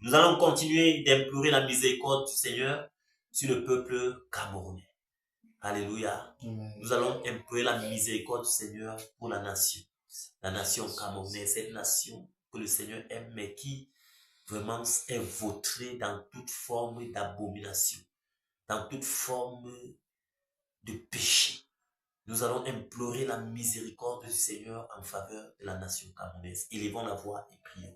Nous allons continuer d'implorer la miséricorde du Seigneur sur le peuple camerounais. Alléluia. Nous allons implorer la miséricorde du Seigneur pour la nation camerounaise, cette nation que le Seigneur aime, mais qui vraiment est vautrée dans toute forme d'abomination, dans toute forme de péché. Nous allons implorer la miséricorde du Seigneur en faveur de la nation camerounaise. Élevons la voix et prions.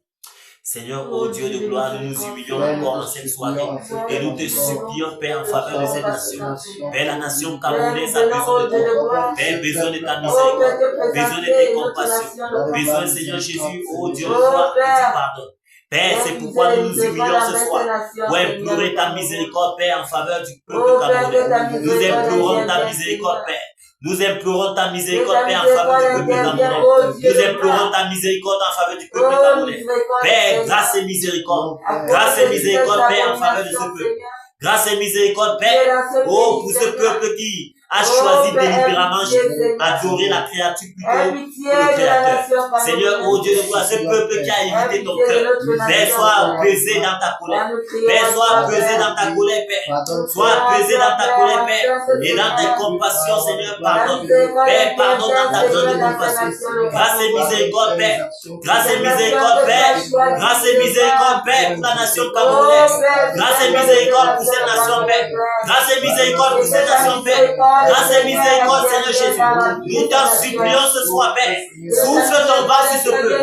Seigneur, ô Dieu de gloire, nous nous humilions encore dans cette soirée et nous te supplions, Père, en faveur de cette nation. Père, la nation camerounaise a besoin de toi. Père, besoin de ta miséricorde, besoin de tes compassions, besoin, Seigneur Jésus, ô Dieu de gloire, que tu pardonnes. Père, c'est pourquoi nous nous humilions ce soir pour implorer ta miséricorde, Père, en faveur du peuple camerounais. Nous implorons ta miséricorde, Père. Nous implorons ta miséricorde, Père, en faveur du peuple camerounais. Nous implorons ta miséricorde en faveur du peuple camerounais. Père, grâce et miséricorde. Grâce et miséricorde, Père, en faveur de ce peuple. Grâce et miséricorde, Père. Oh, pour ce peuple qui a choisi délibérément d'adorer la créature plutôt que le Créateur. Seigneur, oh Dieu de gloire, ce peuple qui a évité ton cœur, Père, sois apaisé dans ta colère. Père, sois apaisé dans ta colère, Père. Sois apaisé dans ta colère, Père. Et dans tes compassions, Seigneur, pardonne. Père, pardonne dans ta grande compassion. Grâce et miséricorde, Père. Grâce et miséricorde, Père. Grâce et miséricorde, Père, pour la nation camerounaise. Grâce et miséricorde pour cette nation, Père. Grâce et miséricorde pour cette nation, Père. Grâce et miséricorde, Seigneur Jésus. Nous t'en supplions ce soir, Père. Souffle ton vent sur ce peuple.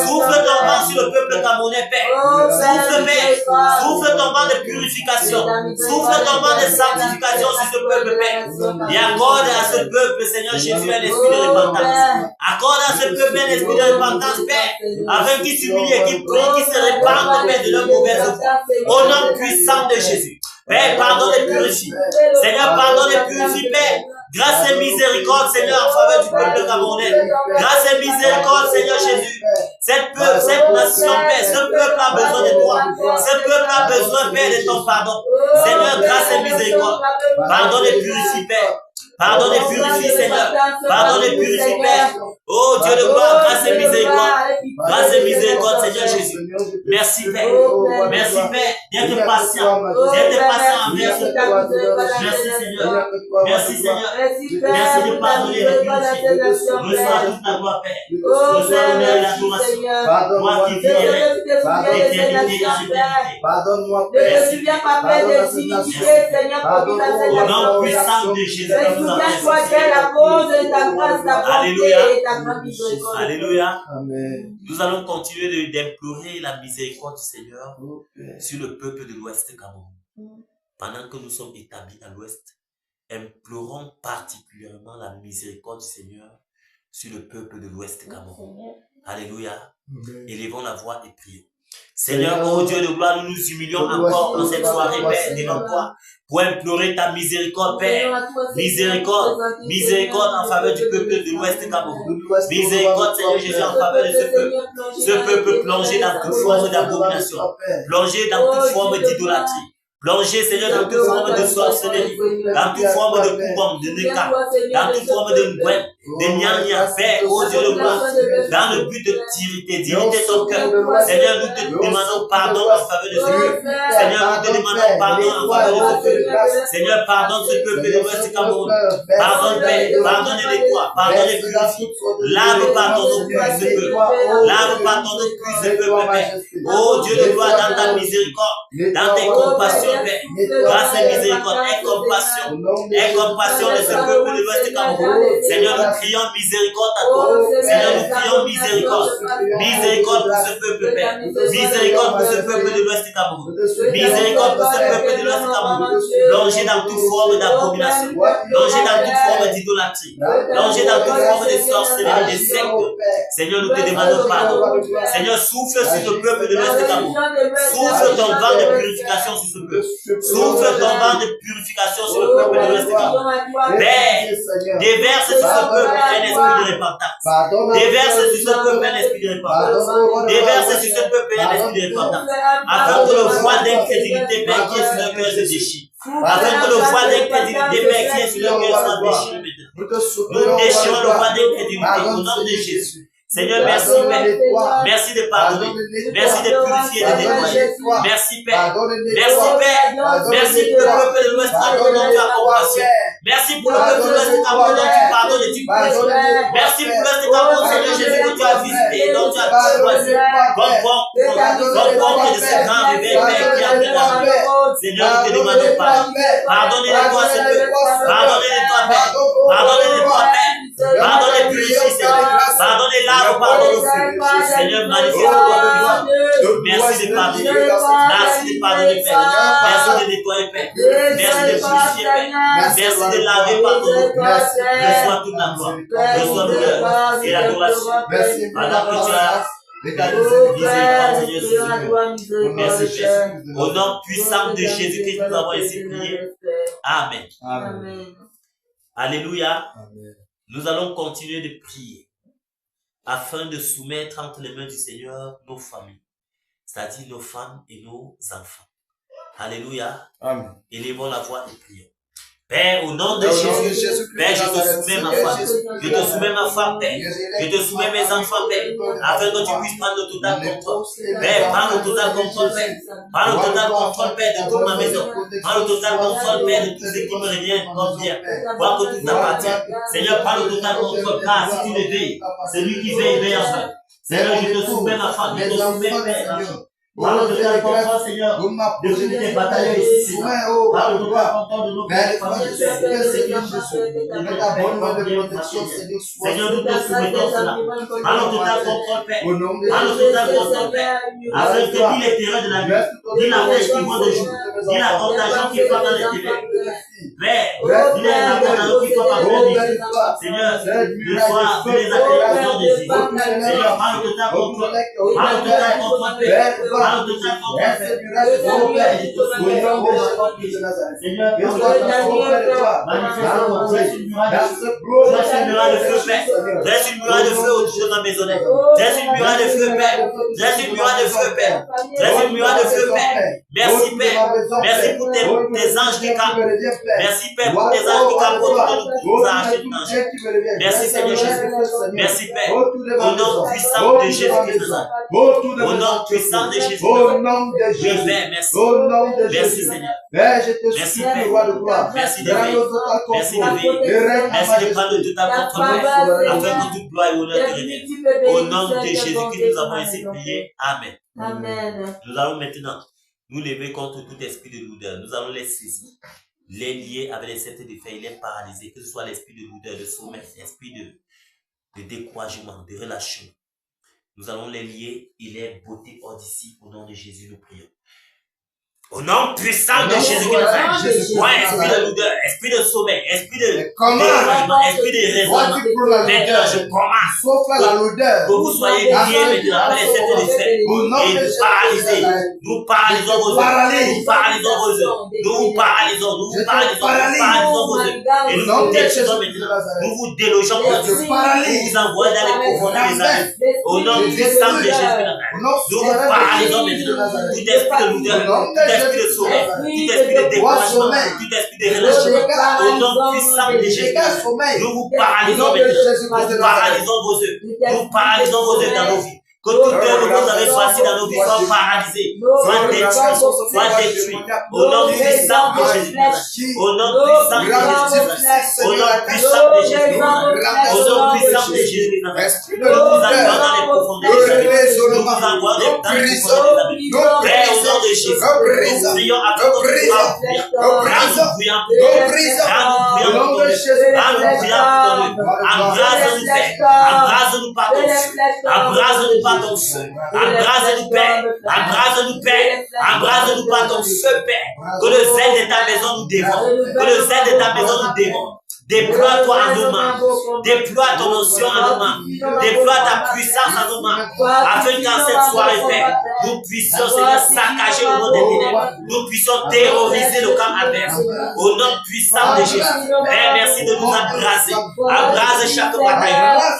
Souffle ton vent sur le peuple camerounais, Père. Souffle, Père. Souffle ton vent de purification. Souffle ton vent de sanctification sur ce peuple, Père. Et accorde à ce peuple, Seigneur Jésus, un esprit de repentance. Accorde à ce peuple un esprit de repentance, Père. Afin qu'ils s'humilient et qu'ils prient, qu'ils se répandent, Père, de leur mauvaise foi. Au nom puissant de Jésus. Père, pardonne et purifie. Seigneur, pardonne et purifie, Père. Grâce et miséricorde, Seigneur, en faveur du peuple camerounais. Grâce et miséricorde, Seigneur Jésus. Cette nation, Père, ce peuple a besoin de toi. Ce peuple a besoin, Père, de ton pardon. Seigneur, grâce et miséricorde. Pardonne et purifie, Père. Pardonne et purifie, Seigneur. Pardonne et purifie, Père. Oh Dieu de gloire, grâce et miséricorde. Grâce et miséricorde, Seigneur Jésus. Merci, Père. Merci, Père, d'être patient. D'être patient envers ce peuple. Merci, Seigneur. Merci, Seigneur. Merci de pardonner et de purifier. Reçois toute la gloire, Père. Reçois l'honneur et l'adoration. Moi qui vis et règne d'éternité en éternité. Pardonne-moi, Ne Père. te souviens pas, Père, des iniquités, Seigneur, pour dans cette Au nom nation. puissant de Jésus, Mais nous avons souviens-toi ainsi qu'elle à cause de ta grâce, ta bonté Alléluia. et ta grande miséricorde. Alléluia. Amen. Nous allons continuer d'implorer la miséricorde du Seigneur Oh, Père. sur le peuple de l'Ouest Cameroun. Pendant que nous sommes établis à l'Ouest, implorons particulièrement la miséricorde du Seigneur sur le peuple de l'Ouest Cameroun. Alléluia. Amen. Élevons la voix et prions. Seigneur, ô Dieu de gloire, nous nous humilions encore dans cette soirée, Père, devant toi, pour implorer ta miséricorde, Père. Miséricorde, miséricorde en faveur du peuple de l'Ouest Cameroun. Miséricorde, Seigneur Jésus, en faveur de ce peuple. Ce peuple plongé dans toute forme d'abomination, plongé dans toute forme d'idolâtrie, plongé, Seigneur, dans toute forme de sorcellerie, dans toute forme de couvent, de néka, dans toute forme de ngouin. de nia-nia, Père, oh Dieu de gloire, dans le but de d'irriter ton cœur. Seigneur, nous te demandons pardon en faveur de ce peuple. Seigneur, nous te demandons pardon en faveur de ce peuple. Seigneur, pardonne ce peuple de l'Ouest du Cameroun. Pardonne, Père, pardonne-les-toi, pardonne-les purifie. Lave par ton eau pure ce peuple. Lave par ton eau pure ce peuple, Père. Oh Dieu de gloire, dans ta miséricorde, dans tes compassions, Père. Grâce et miséricorde, aie compassion de ce peuple de l'Ouest du Cameroun. Seigneur, nous crions miséricorde à toi. Seigneur, nous crions miséricorde. Miséricorde pour ce peuple, Père. Miséricorde pour ce peuple de l'Ouest du Cameroun. Miséricorde pour ce peuple de l'Ouest du Cameroun. Plongé dans toute forme d'abomination. Plongé dans toute forme d'idolâtrie. Plongé dans toute forme de sorcellerie, de secte. Seigneur, nous te demandons pardon. Seigneur, souffle sur le peuple de l'Ouest du Cameroun. Souffle ton vent de purification sur ce peuple. Souffle ton vent de purification sur le peuple de l'Ouest du Cameroun. Père, déverse sur ce peuple un esprit de repentance. Déverse sur ce peuple un esprit de repentance. Déverse sur ce peuple un esprit de repentance. Afin que le voile d'incrédulité, Père, qui est sur le cœur se déchire. Afin que le voile d'incrédulité, Père, qui est sur le cœur soit déchiré maintenant. Nous déchirons le voile d'incrédulité au nom de Jésus. Seigneur, merci Père. Merci de pardonner. Merci de purifier et de nettoyer. Merci Père. Merci Père. Merci pour le peuple de l'Ouest dont tu as compassion. Merci pour le peuple de l'Ouest dont tu pardonnes et tu purifies. Merci pour l'Ouest Seigneur Jésus, que tu as visité, dont tu as choisi. Comme porte de ce grand réveil, Père, qui a pris la vie. Seigneur, nous te demandons pardon. Pardonnez-les-toi, ce peuple. Pardonnez-les-toi, Père. Pardonnez-les-toi, Père. Pardonnez, purifie, Seigneur. Pardonnez-la. Pardonne, Seigneur, manifeste-toi. Merci de pardonner. Merci de pardonner, Père. Merci de nettoyer, Père. Merci de purifier, Père. Merci de laver par ton eau. Reçois toute la gloire. Reçois l'honneur et l'adoration. Pendant que tu as merci, Père. Au nom puissant de Jésus-Christ, nous avons ainsi prié. Amen. Amen. Alléluia. Amen. Nous allons continuer de prier afin de soumettre entre les mains du Seigneur nos familles, c'est-à-dire nos femmes et nos enfants. Alléluia. Amen. Élevons la voix et prions. Père, au nom de Jésus, Père, je te soumets ma femme. Je te soumets ma femme, Père. Je te soumets mes enfants, Père, afin que tu puisses prendre le total contrôle. Père, prends le total contrôle, Père. Prends le total contrôle, Père, de toute ma maison. Prends le total contrôle, Père, de tout ce qui me revient comme bien. Voir que tout t'appartient. Seigneur, prends le total contrôle, car si tu le veilles, celui qui veille, veille en vain. Seigneur, je te soumets ma femme. Je te soumets, Père. Par le total contrôle, Seigneur, de toutes les batailles ici, Seigneur. Par le total contrôle de nos familles, Seigneur Jésus. Seigneur, nous te soumettons cela. Par le total contrôle, Père. Par le total contrôle, Père. Afin que ni les terreurs de la nuit, ni la flèche qui vont de jour, ni la contagion qui frappe dans les ténèbres, Père, ni la contagion qui frappe en plein jour, Seigneur, ne soient que les accueillir au nom de Jésus. Seigneur, par le total contrôle, par le total contrôle, Père. Par le total contrôle, Père. Seigneur, dresse une muraille de feu, Père. Dresse une muraille de feu autour de ma maisonnette. Dresse une muraille de feu, Père. Dresse une muraille de feu, Père. Dresse une muraille de feu, Père. Merci, Père. Merci pour tes anges qui campent. Merci, Père, pour tes anges qui campent autour de nous pour nous arracher du danger. Merci, Seigneur Jésus. Merci, Père. Au nom puissant de Jésus-Christ. Au nom puissant de Jésus. Au nom de Jésus. Merci. Au nom de Jésus. Merci, Seigneur. Je te merci, soumets, Père. roi de gloire. Merci de veiller. Merci de veiller. Merci de prendre tout à contrôle afin que toute gloire et honneur te revienne. Au nom de Jésus-Christ, nous avons ainsi prié. Amen. Amen. Nous allons maintenant nous lever contre tout esprit de lourdeur. Nous allons les saisir, les lier avec les sept de fer, les paralyser, que ce soit l'esprit de lourdeur, de sommeil, l'esprit de découragement, de relâchement. Nous allons les lier et les botter hors d'ici. Au nom de Jésus, nous prions. Au nom puissant de Jésus-Christ, moi, esprit de lourdeur, esprit de sommeil, esprit de découragement, esprit de raisonnement, maintenant je commence que vous soyez liés maintenant avec les sept de fer et paralysés. Nous paralysons vos œuvres, nous paralysons vos œuvres, nous paralysons vos œuvres et nous vous détruisons maintenant, nous vous délogeons pour vous envoyons dans les profondeurs des âmes. Au nom puissant de Jésus-Christ, nous vous paralysons maintenant, tout esprit de lourdeur, esprit de sommeil, tout esprit de découragement, tout esprit de relâchement, au nom puissant de Jésus, nous vous paralysons maintenant. Nous paralysons vos œuvres. Nous paralysons vos œuvres dans nos vies. Que toute œuvre que vous avez choisie dans nos vies soit paralysée, soit détruite. Au nom puissant de Jésus-Christ. Au nom puissant de Jésus-Christ. Au nom puissant de Jésus-Christ. Au nom puissant de Jésus-Christ. Nous vous envoyons dans les profondeurs de Jésus. Nous vous envoyons dans les profondeurs de Jésus. Père, au nom de Jésus, nous prions à votre gloire. Rends-nous bruyants pour ton œuvre. Rends-nous bruyants pour ton œuvre. Embrase-nous, Père. Embrase-nous par ton feu. Embrase-nous par ton feu. Embrase-nous, Père. Embrase-nous, Père. Embrase-nous par ton feu, Père. Que le zèle de ta maison nous dévore. Que le zèle de ta maison nous dévore. Déploie-toi en nos mains. Déploie ton onction en nos mains. Déploie ta puissance en nos mains. Afin qu'en cette soirée, Père, nous puissions, Seigneur, saccager le nom des ténèbres. Nous puissions terroriser le camp adverse. Au nom puissant de Jésus. Père, merci de nous embraser. Embrase chaque bataille.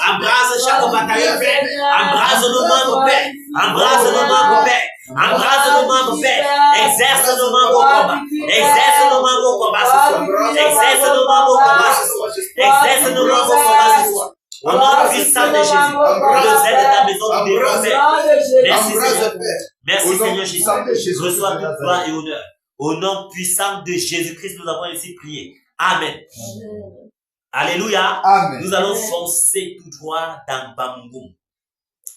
Embrase chaque bataille, Père. Embrase nos membres, Père. Embrase nos membres, Père. Embrase nos membres, Père. Exerce nos membres au combat. Exerce nos membres au combat ce soir. Exerce nos membres au combat ce soir. Exerce nos membres au combat ce soir. Au nom puissant de Jésus. Que le zèle de ta maison nous dévore, Père. Merci, Seigneur. Merci, Seigneur Jésus. Reçois toute gloire et honneur. Au nom puissant de Jésus-Christ, nous avons ainsi prié. Amen. Alléluia. Amen. Nous allons foncer tout droit dans Bamboum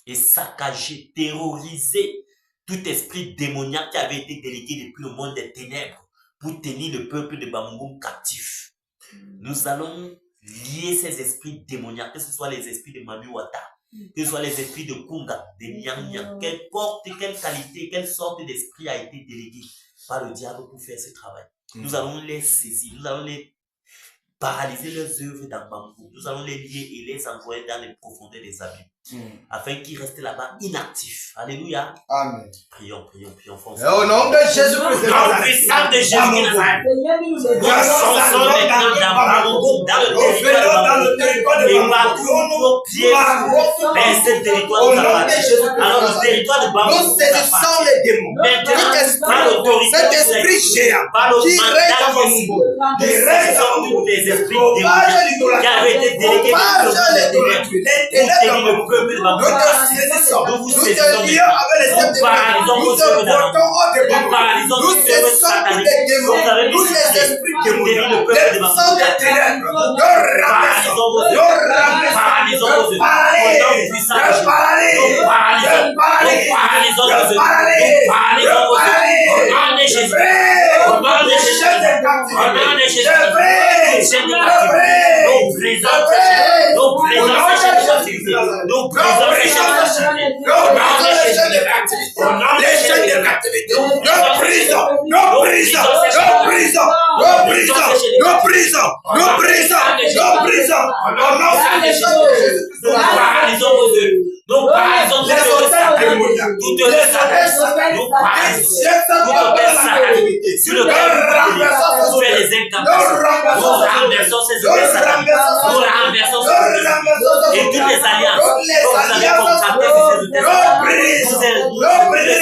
et saccager, terroriser tout esprit démoniaque qui avait été délégué depuis le monde des ténèbres pour tenir le peuple de Bamboum captif. Nous allons lier ces esprits démoniaques, que ce soit les esprits de Mami Wata, que ce soit les esprits de Kunga, de Nyang Nyang, quelle qualité, quelle sorte d'esprit a été délégué par le diable pour faire ce travail. Nous allons les saisir, nous allons les paralyser leurs œuvres dans Bamboum. Nous allons les lier et les envoyer dans les profondeurs des abîmes, afin qu'ils restent là-bas inactifs. Alléluia. Amen. Prions. Au nom de Jésus-Christ. Dans le puissant de Jésus-Christ. Nous fonçons maintenant dans Bamboum, dans le territoire de Bamboum. Et marquons nos pieds vers ce territoire de Bamboum. Alors le territoire de Bamboum, nous saisissons les démons. maintenant, par l'autorité cet esprit géant qui règne dans Bamboum. nous saisissons tous les esprits démoniaques qui avaient été délégués pour tenir le peuple de Bamboum. Nous vous saisissons nous paralysons vos œuvres nous paralysons vos œuvres sataniques. Vous avez mis les esprits démoniaques le peuple de Bamboum. Paralysons vos œuvres. Paralysons vos œuvres. Au nom puissant de Jésus. Nous paralysons vos œuvres. Nous paralysons vos œuvres. Au nom de Jésus. Au nom de Jésus. Au nom de Jésus. Nous brisons ces chaînes. Nous brisons ces chaînes. Au nom de Jésus. Au nom de Jésus. Nos prisons. Nous paralysons vos œuvres. Nous paralysons toutes les sataniques. Toutes les sataniques. Nous paralysons toutes les sataniques. Sur le cœur, nous fait les incantations. Nous renversons ces œuvres sataniques. Nous renversons ces œuvres. Et toutes les alliances que vous avez contractées sur ces œuvres sataniques. Nous les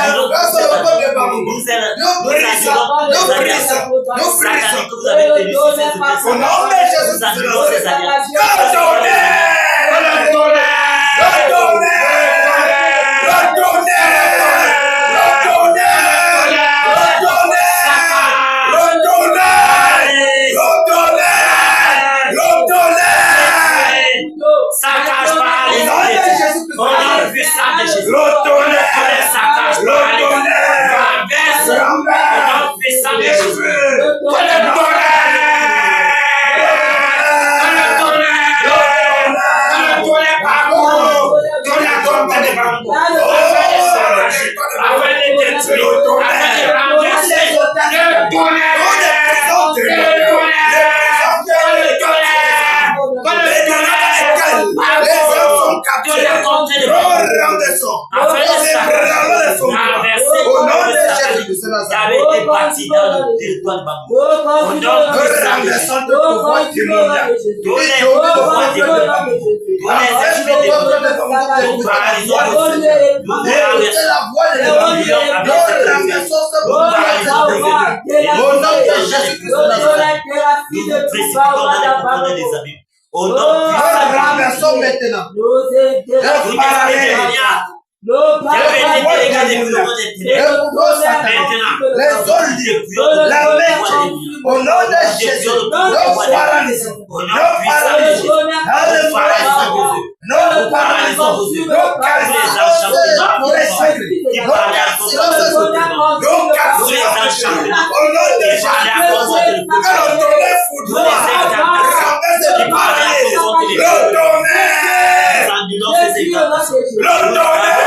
annulons maintenant. Nous annulons les alliances sataniques que vous avez tenues sur ces œuvres sataniques. Nous annulons ces alliances. Saccage par les esprits. Au nom puissant de Jésus. Saccage par les esprits. Renverse. Au nom puissant de Jésus. Qui avait été bâti dans le territoire de Bamboum. Au nom puissant de Jésus. Tous les pouvoirs démoniaques. Tous les esprits démoniaques. Nous paralysons vos œuvres. Écoutez la voix de l'évangile. Nous renversons ce pouvoir. Au nom de Jésus-Christ de Nazareth. Nous nous précipitons dans les profondeurs des abîmes. Au nom Nous puissant renversons maintenant. tout esprit démoniaque, qui avait été délégué des bureaux des ténèbres, maintenant, Les eaux la main, au nom de Jésus, nous paralysons, au nom puissant de Jésus, nous paralysons vos yeux. Nous paralysons vos yeux. Tous les enchantements qui parlaient à cause de l'enchantement, tous les enchantements au nom de qui parlaient à cause de Jésus, que le tonnerre foudroie, renverse qui le parlaient à cause de le tonnerre, nous annulons ces incantations. le tonnerre,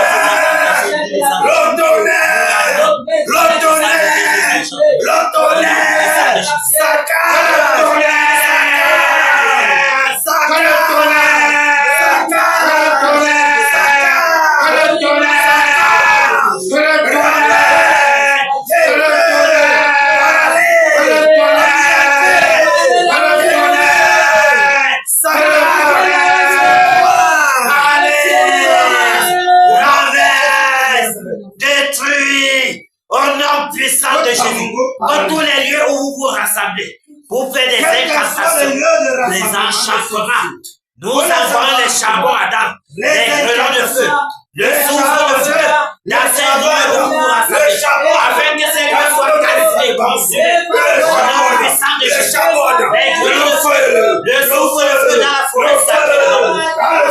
le tonnerre, le tonnerre, le tonnerre, saccage le tonnerre, saccage le tonnerre, saccage le tonnerre, saccage le tonnerre, Détruit au nom puissant de Jésus. Dans tous les lieux où vous vous rassemblez, pour faire des incantations, des enchantements, nous envoyons les charbons Adam, les grelons de feu, le souffle de feu, dans ces lieux où vous vous rassemblez, afin que ces lieux soient qualifiés, consumés, au nom puissant de Jésus. Les grelons de feu, le souffle de feu dans la forêt sacrée,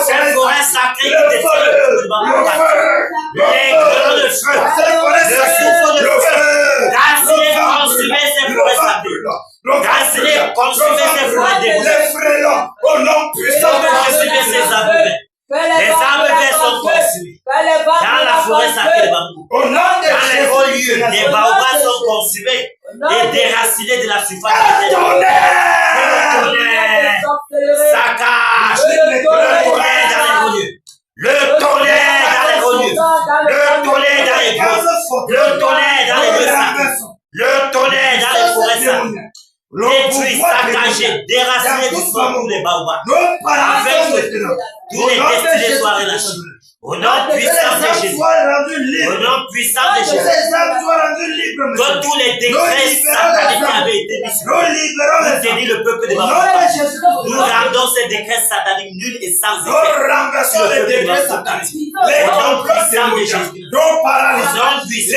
cette forêt sacrée qui détruit le peuple de Bambouk. Les grelons de feu, le souffle de feu, gazier, consumer ces forêts sacrées, gazier, consumer ces forêts démoniaques, les frélons, au nom puissant de consumer Jésus. ces arbres verts. Les arbres verts sont consumés dans la forêt sacrée de Bambou. Au nom de Dans les Jésus. hauts lieux, les baobabs sont consumés et déracinés de la surface de la terre. Le tonnerre, saccage, le tonnerre dans les hauts lieux. Le tonnerre dans les hauts lieux. Le tonnerre dans les grottes. Le tonnerre dans les lieux sacrés. Le tonnerre dans les forêts sacrées. Détruit, saccagé, déraciné du sol tous les baobabs. Afin que tous les destinés soient relâchés. Au nom puissant de Jésus. Au nom puissant de Jésus. Que tous les décrets sataniques qui avaient été mis sur pour tenir le peuple de Babylone, nous rendons ces décrets sataniques nuls et sans effet sur le peuple de Babylone. Au nom puissant de Jésus.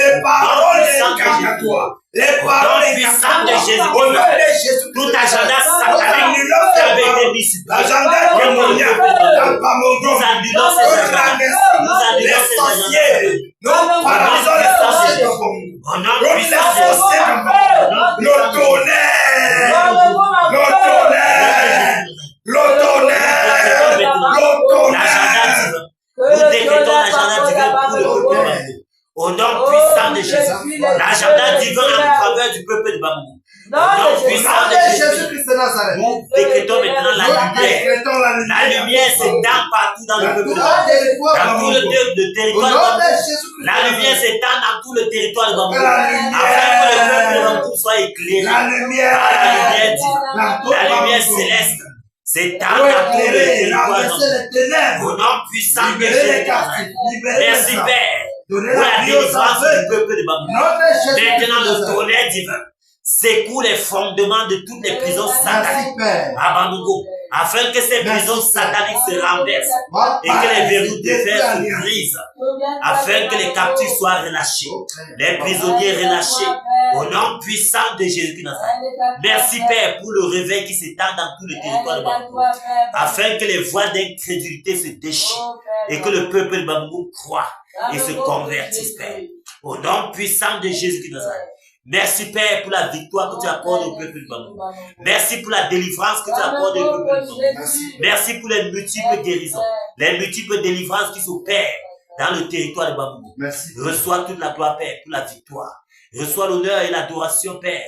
Les paroles incantatoires. Les paroles puissants de Jésus. Au nom de Jésus. Tout agenda satanique qui avait été mis sur l'agenda démoniaque dans Bamogo. nous annulons ces agendas. Nous annulons Les ces sorciers. agendas. Nous paralysons les sorciers. Au nom Nous les puissant de sorciers. Jésus. Le tonnerre. Le tonnerre. Le tonnerre. Le tonnerre. Nous décrétons l'agenda divin pour le peuple de Bambou. Au nom puissant de Jésus. L'agenda divin en faveur du peuple de Bambou. Au nom puissant de Jésus. Jésus-Christ de Nazareth. Nous décrétons maintenant la Nous lumière. décrétons la lumière. La lumière s'étend partout dans le peuple de Bambou. Dans tout le territoire de Bambou. La lumière s'étend dans tout le territoire de Bambou. Afin que le peuple de Bambou soit éclairé La lumière. par la lumière divine. La lumière céleste s'étend dans tout le territoire de Bambou. les ténèbres. Au nom puissant de Libérez les Jésus. captifs. Libérez les Merci gens. Père Donnez pour la la vie aux délivrance aveugles. du peuple de Bambou. Nom de Jésus. Maintenant le tonnerre divin secoue les fondements de toutes les prisons sataniques Merci Père. à Bamougo, afin que ces prisons sataniques se renversent et que les verrous de fer se brisent, afin que les captifs soient relâchés, les prisonniers relâchés, au nom puissant de Jésus-Christ. Merci Père pour le réveil qui s'étend dans tout le territoire de Bamougo, afin que les voies d'incrédulité se déchirent et que le peuple de Bamougo croit et se convertisse, Père. Au nom puissant de Jésus-Christ. Merci Père pour la victoire que tu accordes au peuple de Bamougo. Merci pour la délivrance que tu accordes au peuple de Bamougo. Merci pour les multiples guérisons, les multiples délivrances qui s'opèrent dans le territoire de Bamougo. Merci. Reçois toute la gloire, Père, pour la victoire. Reçois l'honneur et l'adoration, Père,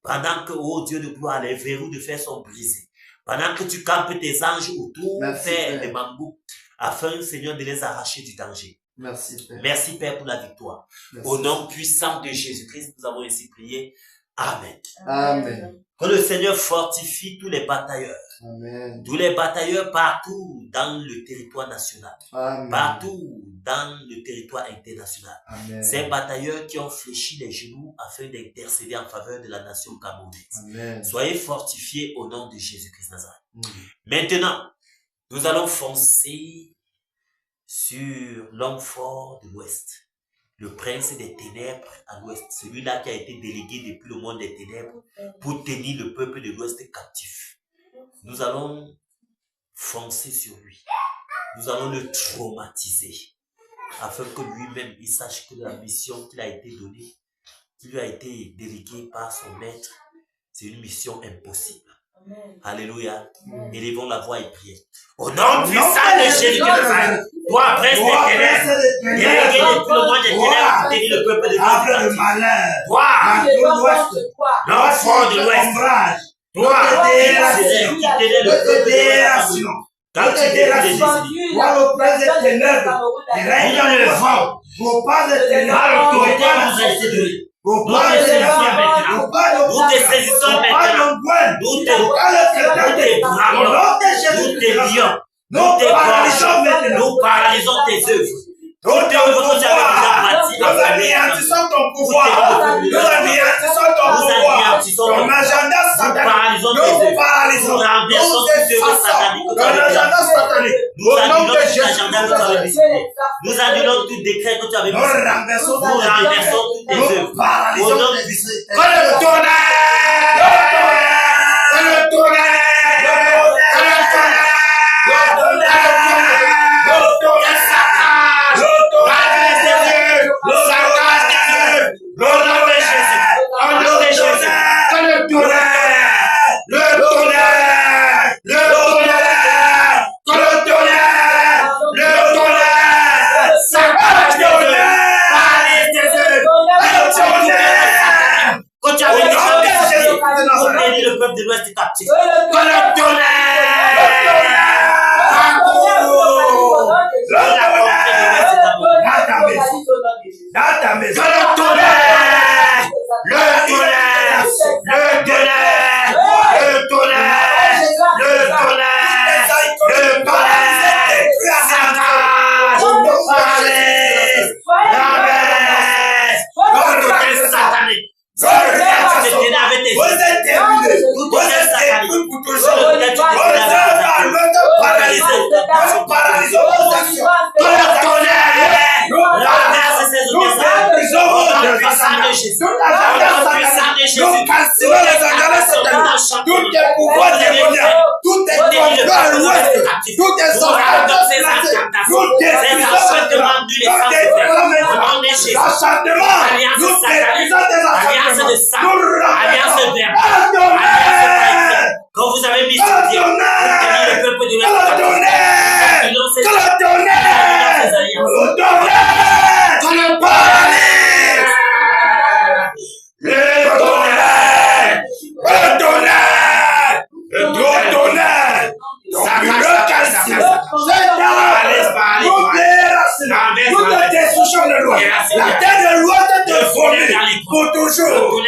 pendant que, ô Dieu de gloire, les verrous de fer sont brisés. Pendant que tu campes tes anges autour, Merci, Père, Père. de Bamougo, afin, Seigneur, de les arracher du danger. Merci Père. Merci, Père, pour la victoire. Merci. Au nom puissant de Jésus-Christ, nous avons ainsi prié. Amen. Amen. Que le Seigneur fortifie tous les batailleurs. Amen. Tous les batailleurs partout dans le territoire national. Amen. Partout dans le territoire international. Amen. Ces batailleurs qui ont fléchi les genoux afin d'intercéder en faveur de la nation camerounaise. Amen. Soyez fortifiés au nom de Jésus-Christ Nazareth. Mm. Maintenant, nous allons foncer sur l'homme fort de l'Ouest, le prince des ténèbres à l'Ouest, celui-là qui a été délégué depuis le monde des ténèbres pour tenir le peuple de l'Ouest captif. Nous allons foncer sur lui. Nous allons le traumatiser afin que lui-même il sache que la mission qu'il a été donnée, qui lui a été déléguée par son maître, c'est une mission impossible. Amen. Alléluia. Amen. Élevons la voix et prions. Au nom puissant de Jésus-Christ, toi, prince des ténèbres, délégué depuis le monde des ténèbres pour tenir le peuple de l'Ouest. Toi, l'enfant de l'Ouest, toi, qui tenais le peuple de l'Ouest. Quand tu délies les esprits, ayant le vent, par l'autorité que nous a été donnée. Nous te saisissons maintenant. Nous te saisissons maintenant. Nous te bramons. Nous te lions. Nous te paralysons maintenant. Nous paralysons tes œuvres. Toutes tes œuvres que tu avais déjà bâties. Nous anéantissons ton pouvoir. Nous anéantissons ton pouvoir. Ton agenda satanique. Nous paralysons. Nous effaçons ton agenda satanique. Nous annulons tout agenda que tu avais décidé. Nous annulons tout décret que tu avais Nous décidé. renversons Nous renversons toutes tes Nous œuvres. Au paralysons nom tes du esprits. Que le tonnerre! Que le tonnerre! Que le tonnerre! Que Satan! Ramasse tes œuvres! Satan, tes œuvres! Au nom de Jésus! Au nom de Jésus! Que le tonnerre! Le tonnerre! Le tonnerre! Que le tonnerre! Le tonnerre! Satan, tes œuvres! Ramasse tes œuvres! Le tonnerre! Que tu avais déjà décidé pour bénir le peuple de l'Ouest captif. Que le tonnerre! Dans ta maison. Que le tonnerre! Le tonnerre! Le tonnerre! Le tonnerre! Le tonnerre! Le tonnerre! Satan! Paralyse! Rabaisse! Autorité satanique! Vous êtes terminés. Vous êtes terminés pour toujours. Vous êtes paralysés. Nous paralysons vos actions. Que le tonnerre! Rabaisse ces organismes. Au nom puissant de Jésus. Au nom puissant de Jésus. Nous cassons les agendas sataniques. Tous les pouvoirs démoniaques. Tous les complots à l'ouest. Tous les sorciers placés. Nous détruisons maintenant. Nous détruisons maintenant. L'acharnement. Nous détruisons des acharnements. Alliance de sang, Nous alliance renversons. de verbe, alliance de païen, quand vous avez mis sur pied pour tenir le peuple de l'Ouest. Que le tonnerre! Que le paralyse! Le tonnerre! Le tonnerre! Le gros tonnerre! Le calcine! Toute la destruction de l'Ouest. La terre de l'Ouest est formée pour toujours. Le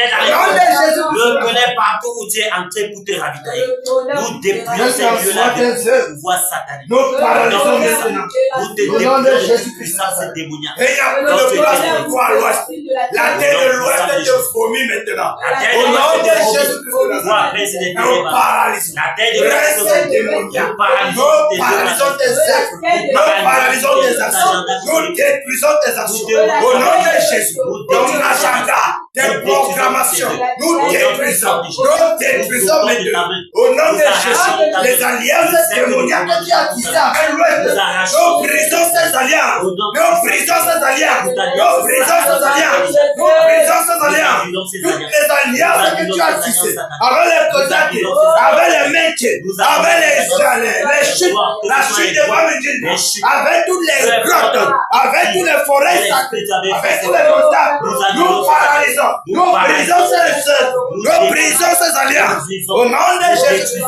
tonnerre partout où tu es entré pour te ravitailler. Nous déployons ces lieux-là de pouvoir satanique. Nous paralysons maintenant. Nous te déployons de puissance démoniaque. Et il n'y a plus de place pour toi à l'Ouest. La terre de l'Ouest est formée maintenant. La terre Au de nom de l'Ouest Jésus-Christ de Nazareth. Nous paralysons. La terre de l'Ouest Reste démoniaque. Nous paralysons tes œuvres. Nous paralysons tes actions. Nous détruisons tes actions. Au nom de Jésus. Ton agenda, tes proclamations. Nous détruisons. Nous détruisons maintenant. Au nom de Jésus. Les alliances démoniaques que tu as tissées avec l'Ouest. Nous brisons ces alliances. Nous brisons ces alliances. Nous brisons ces alliances. Nous brisons ces alliances. Toutes les alliances que tu as tissées avec les Kozaké, avec les Métiers, avec les Israéliens, les chutes, la chute de Bamidjine, avec toutes les grottes, avec toutes les forêts sacrées, avec tous les montagnes, nous paralysons, nous brisons ces œuvres, nous brisons ces alliances. Au nom de Jésus.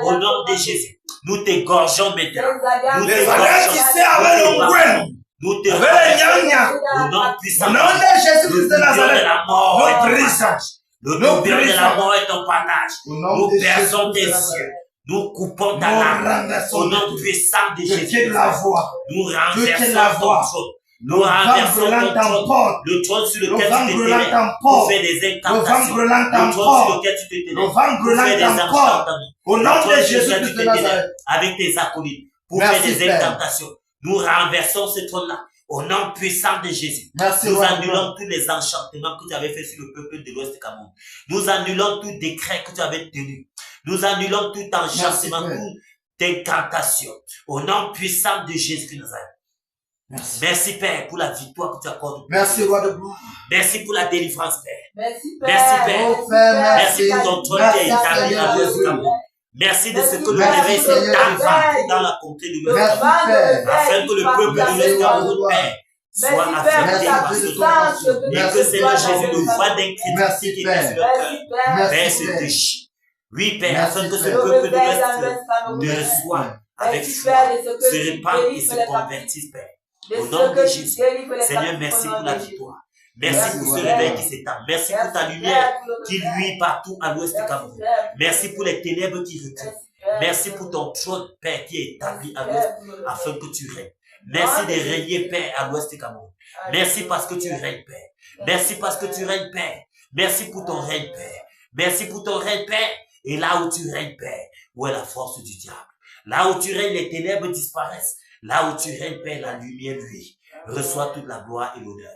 Au nom de Jésus. Nous t'égorgeons maintenant. Nous Les alliances qui sont avec le Gwen, Nous te avec les Nyanya, au nom au puissant. nom de Jésus-Christ de Nazareth, La mort. nous brisons. Le Nous tourbillon de la brisons. mort est ton partage. Au nom Nous de perçons Jésus tes de cieux. Nazareth. Nous coupons Nous ta lame. renversons Au nom tout. puissant de Dieu qui est Jésus. la voix. Nous Dieu qui est renversons la ton voix. trône. Nous renversons brûlant ton trône. t'emporte. Le trône sur Le lequel vent tu brûlant t'éteignais t'emporte. pour faire des Le vent incantations. brûlant Le trône sur t'emporte. lequel tu t'éteignais Le vent pour brûlant faire des t'emporte. enchantements. Au Le nom trône de sur lequel tu Jésus-Christ de t'éteignais Nazareth. avec tes acolytes pour Merci, faire des Père. incantations. Nous renversons ce trône-là au nom puissant de Jésus. Merci, Nous Roi. annulons tous les enchantements que tu avais fait sur le peuple de l'Ouest Cameroun. Nous annulons tout décret que tu avais tenu. Nous annulons tout enchantement, Père. toute incantation. Au nom puissant de Jésus-Christ de Nazareth. Merci. Merci Père pour la victoire que tu accordes. Merci, Roi de gloire. Merci pour la délivrance Père. Merci, Père. Merci Père. Oh, Père, Merci merci. pour ton trône Merci, qui est établi Seigneur dans l'Ouest Jésus. Cameroun. Merci de ce que le Merci, réveil Seigneur s'est Jésus. avancé dans la contrée de Le l'Ouest Merci, Cameroun. vent de Père. réveil Afin que qui le part peuple dans de l'Ouest les Cameroun, endroits. Père, soit Merci, Père, affecté pour ta par ce Merci, ton puissance Père. que et Merci, que Seigneur Père. Jésus, le voix Merci, d'incrédulité qui était sur leur Père. cœur, Merci, Père. Merci, Père, se Père. déchire. Oui, Père, Merci, afin que ce Père. Le peuple de réveil dans l'Ouest l'Ouest Cameroun. ne soit avec Merci, foi, Père, de ce que se tu répande et délivres se les captifs. convertisse, Père. De Au ce nom de que tu Jésus. délivres les Seigneur, captifs merci au pour nom la de Jésus. victoire. Merci Merci, pour ce Père. réveil qui s'étend. Merci pour ta Merci, lumière Père, pour le qui réveil. luit partout à l'Ouest Merci, Cameroun. Père. Merci pour les ténèbres qui reculent. Merci, Père. Merci pour ton trône, Père, qui est établi à Merci, l'Ouest Père, pour le réveil. afin que tu règnes. Merci de régner, Père, à l'Ouest Cameroun. Merci parce que tu règnes, Père. Merci parce que tu règnes, Père. Merci pour ton règne, Père. Merci pour ton règne, Père. Et là où tu règnes, Père, où est la force du diable? Là où tu règnes, les ténèbres disparaissent. Là où tu règnes, Père, la lumière, lui, reçoit toute la gloire et l'honneur.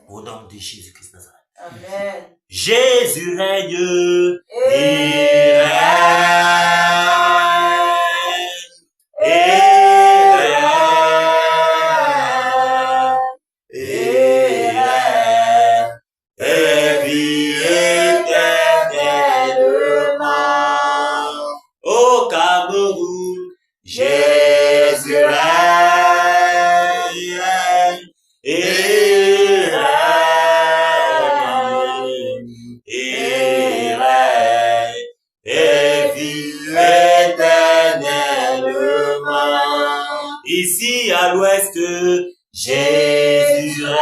Au nom de Jésus-Christ Nazareth. Amen. Jésus règne Et et règne et règne et règne et vit éternellement. Au Cameroun, Jésus règne et règne et règne et vit éternellement. Ici à l'ouest, Jésus règne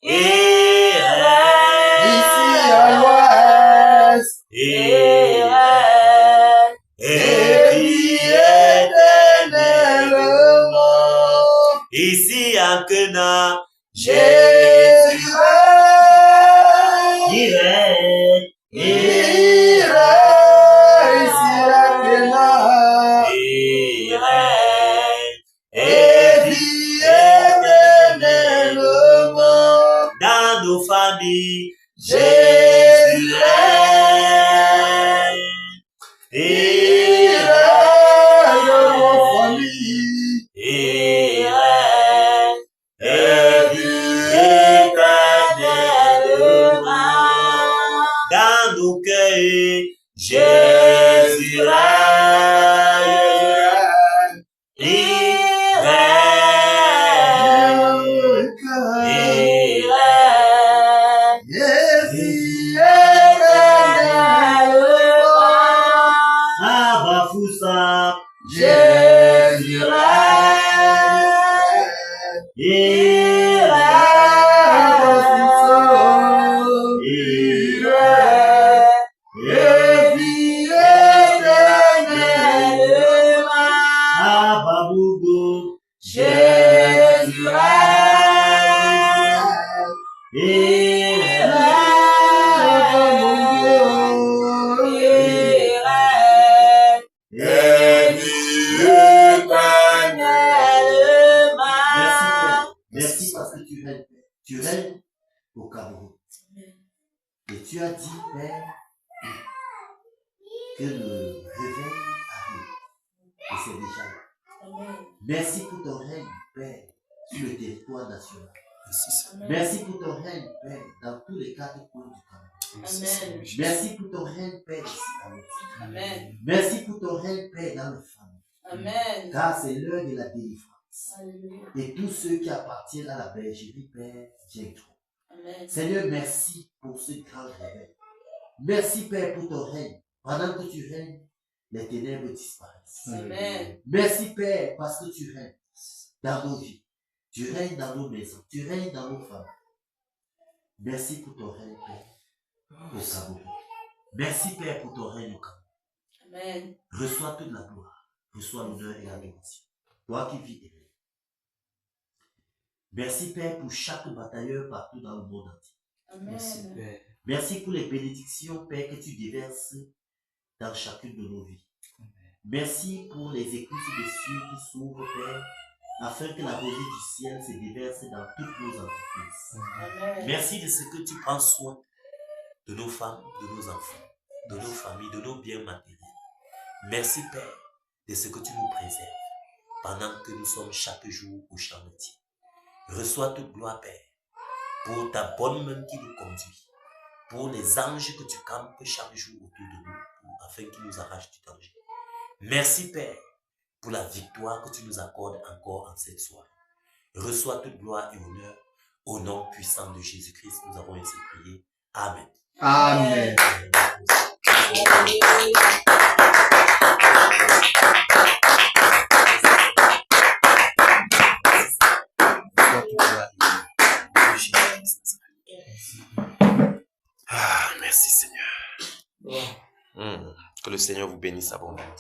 et règne. Ici à l'ouest. Et règne et vit éternellement. Ici à Kena, Jésus règne. il règne Il règne ici à Kena. il règne Et vit éternellement. dans nos familles. Jésus règne Il et règne dans nos familles. et règne et vit éternellement. Dans nos cœurs, Jésus règne. Il règne. Il règne. Jésus éternellement. Abba Foussa. Jésus règne. Il Il règne. Et vit éternellement. Abba Bougou. Jésus règne. Il Merci parce que tu règnes, Père. Tu règnes au Cameroun. Et tu as dit, Père, que le réveil arrive. Et c'est déjà là. Merci pour ton règne, Père, sur le territoire national. Merci pour ton règne, Père, dans tous les quatre coins du Cameroun. Merci pour ton règne, Père, ici à l'ouest. Amen. Merci pour ton règne, Père, dans nos familles. Amen. Car c'est l'heure de la délivrance. Alléluia. Et tous ceux qui appartiennent à la bergerie, Père, viendront. Amen. Seigneur, merci pour ce grand réveil. Merci, Père, pour ton règne. Pendant que tu règnes, les ténèbres disparaissent. Amen. Merci, Père, parce que tu règnes dans nos vies. Tu règnes dans nos maisons. Tu règnes dans nos familles. Merci pour ton règne, Père, au Cameroun. Merci, Père, pour ton règne au Cameroun. Amen. Reçois toute la gloire, reçois l'honneur et l'adoration. Toi qui vis et règnes. Merci, Père, pour chaque batailleur partout dans le monde entier. Amen. Merci pour les bénédictions, Père, que tu déverses dans chacune de nos vies. Merci pour les écluses des cieux qui s'ouvrent, Père, afin que la rosée du ciel se déverse dans toutes nos entreprises. Amen. Merci de ce que tu prends soin de nos femmes, de nos enfants, de nos familles, de nos biens matériels. Merci, Père, de ce que tu nous préserves pendant que nous sommes chaque jour au champ de Dieu. Reçois toute gloire, Père, pour ta bonne main qui nous conduit, pour les anges que tu campes chaque jour autour de nous, afin qu'ils nous arrachent du danger. Merci, Père, pour la victoire que tu nous accordes encore en cette soirée. Reçois toute gloire et honneur. Au nom puissant de Jésus-Christ, nous avons ainsi prié. Amen. Amen. Ah, merci Seigneur. Que le Seigneur vous bénisse abondamment.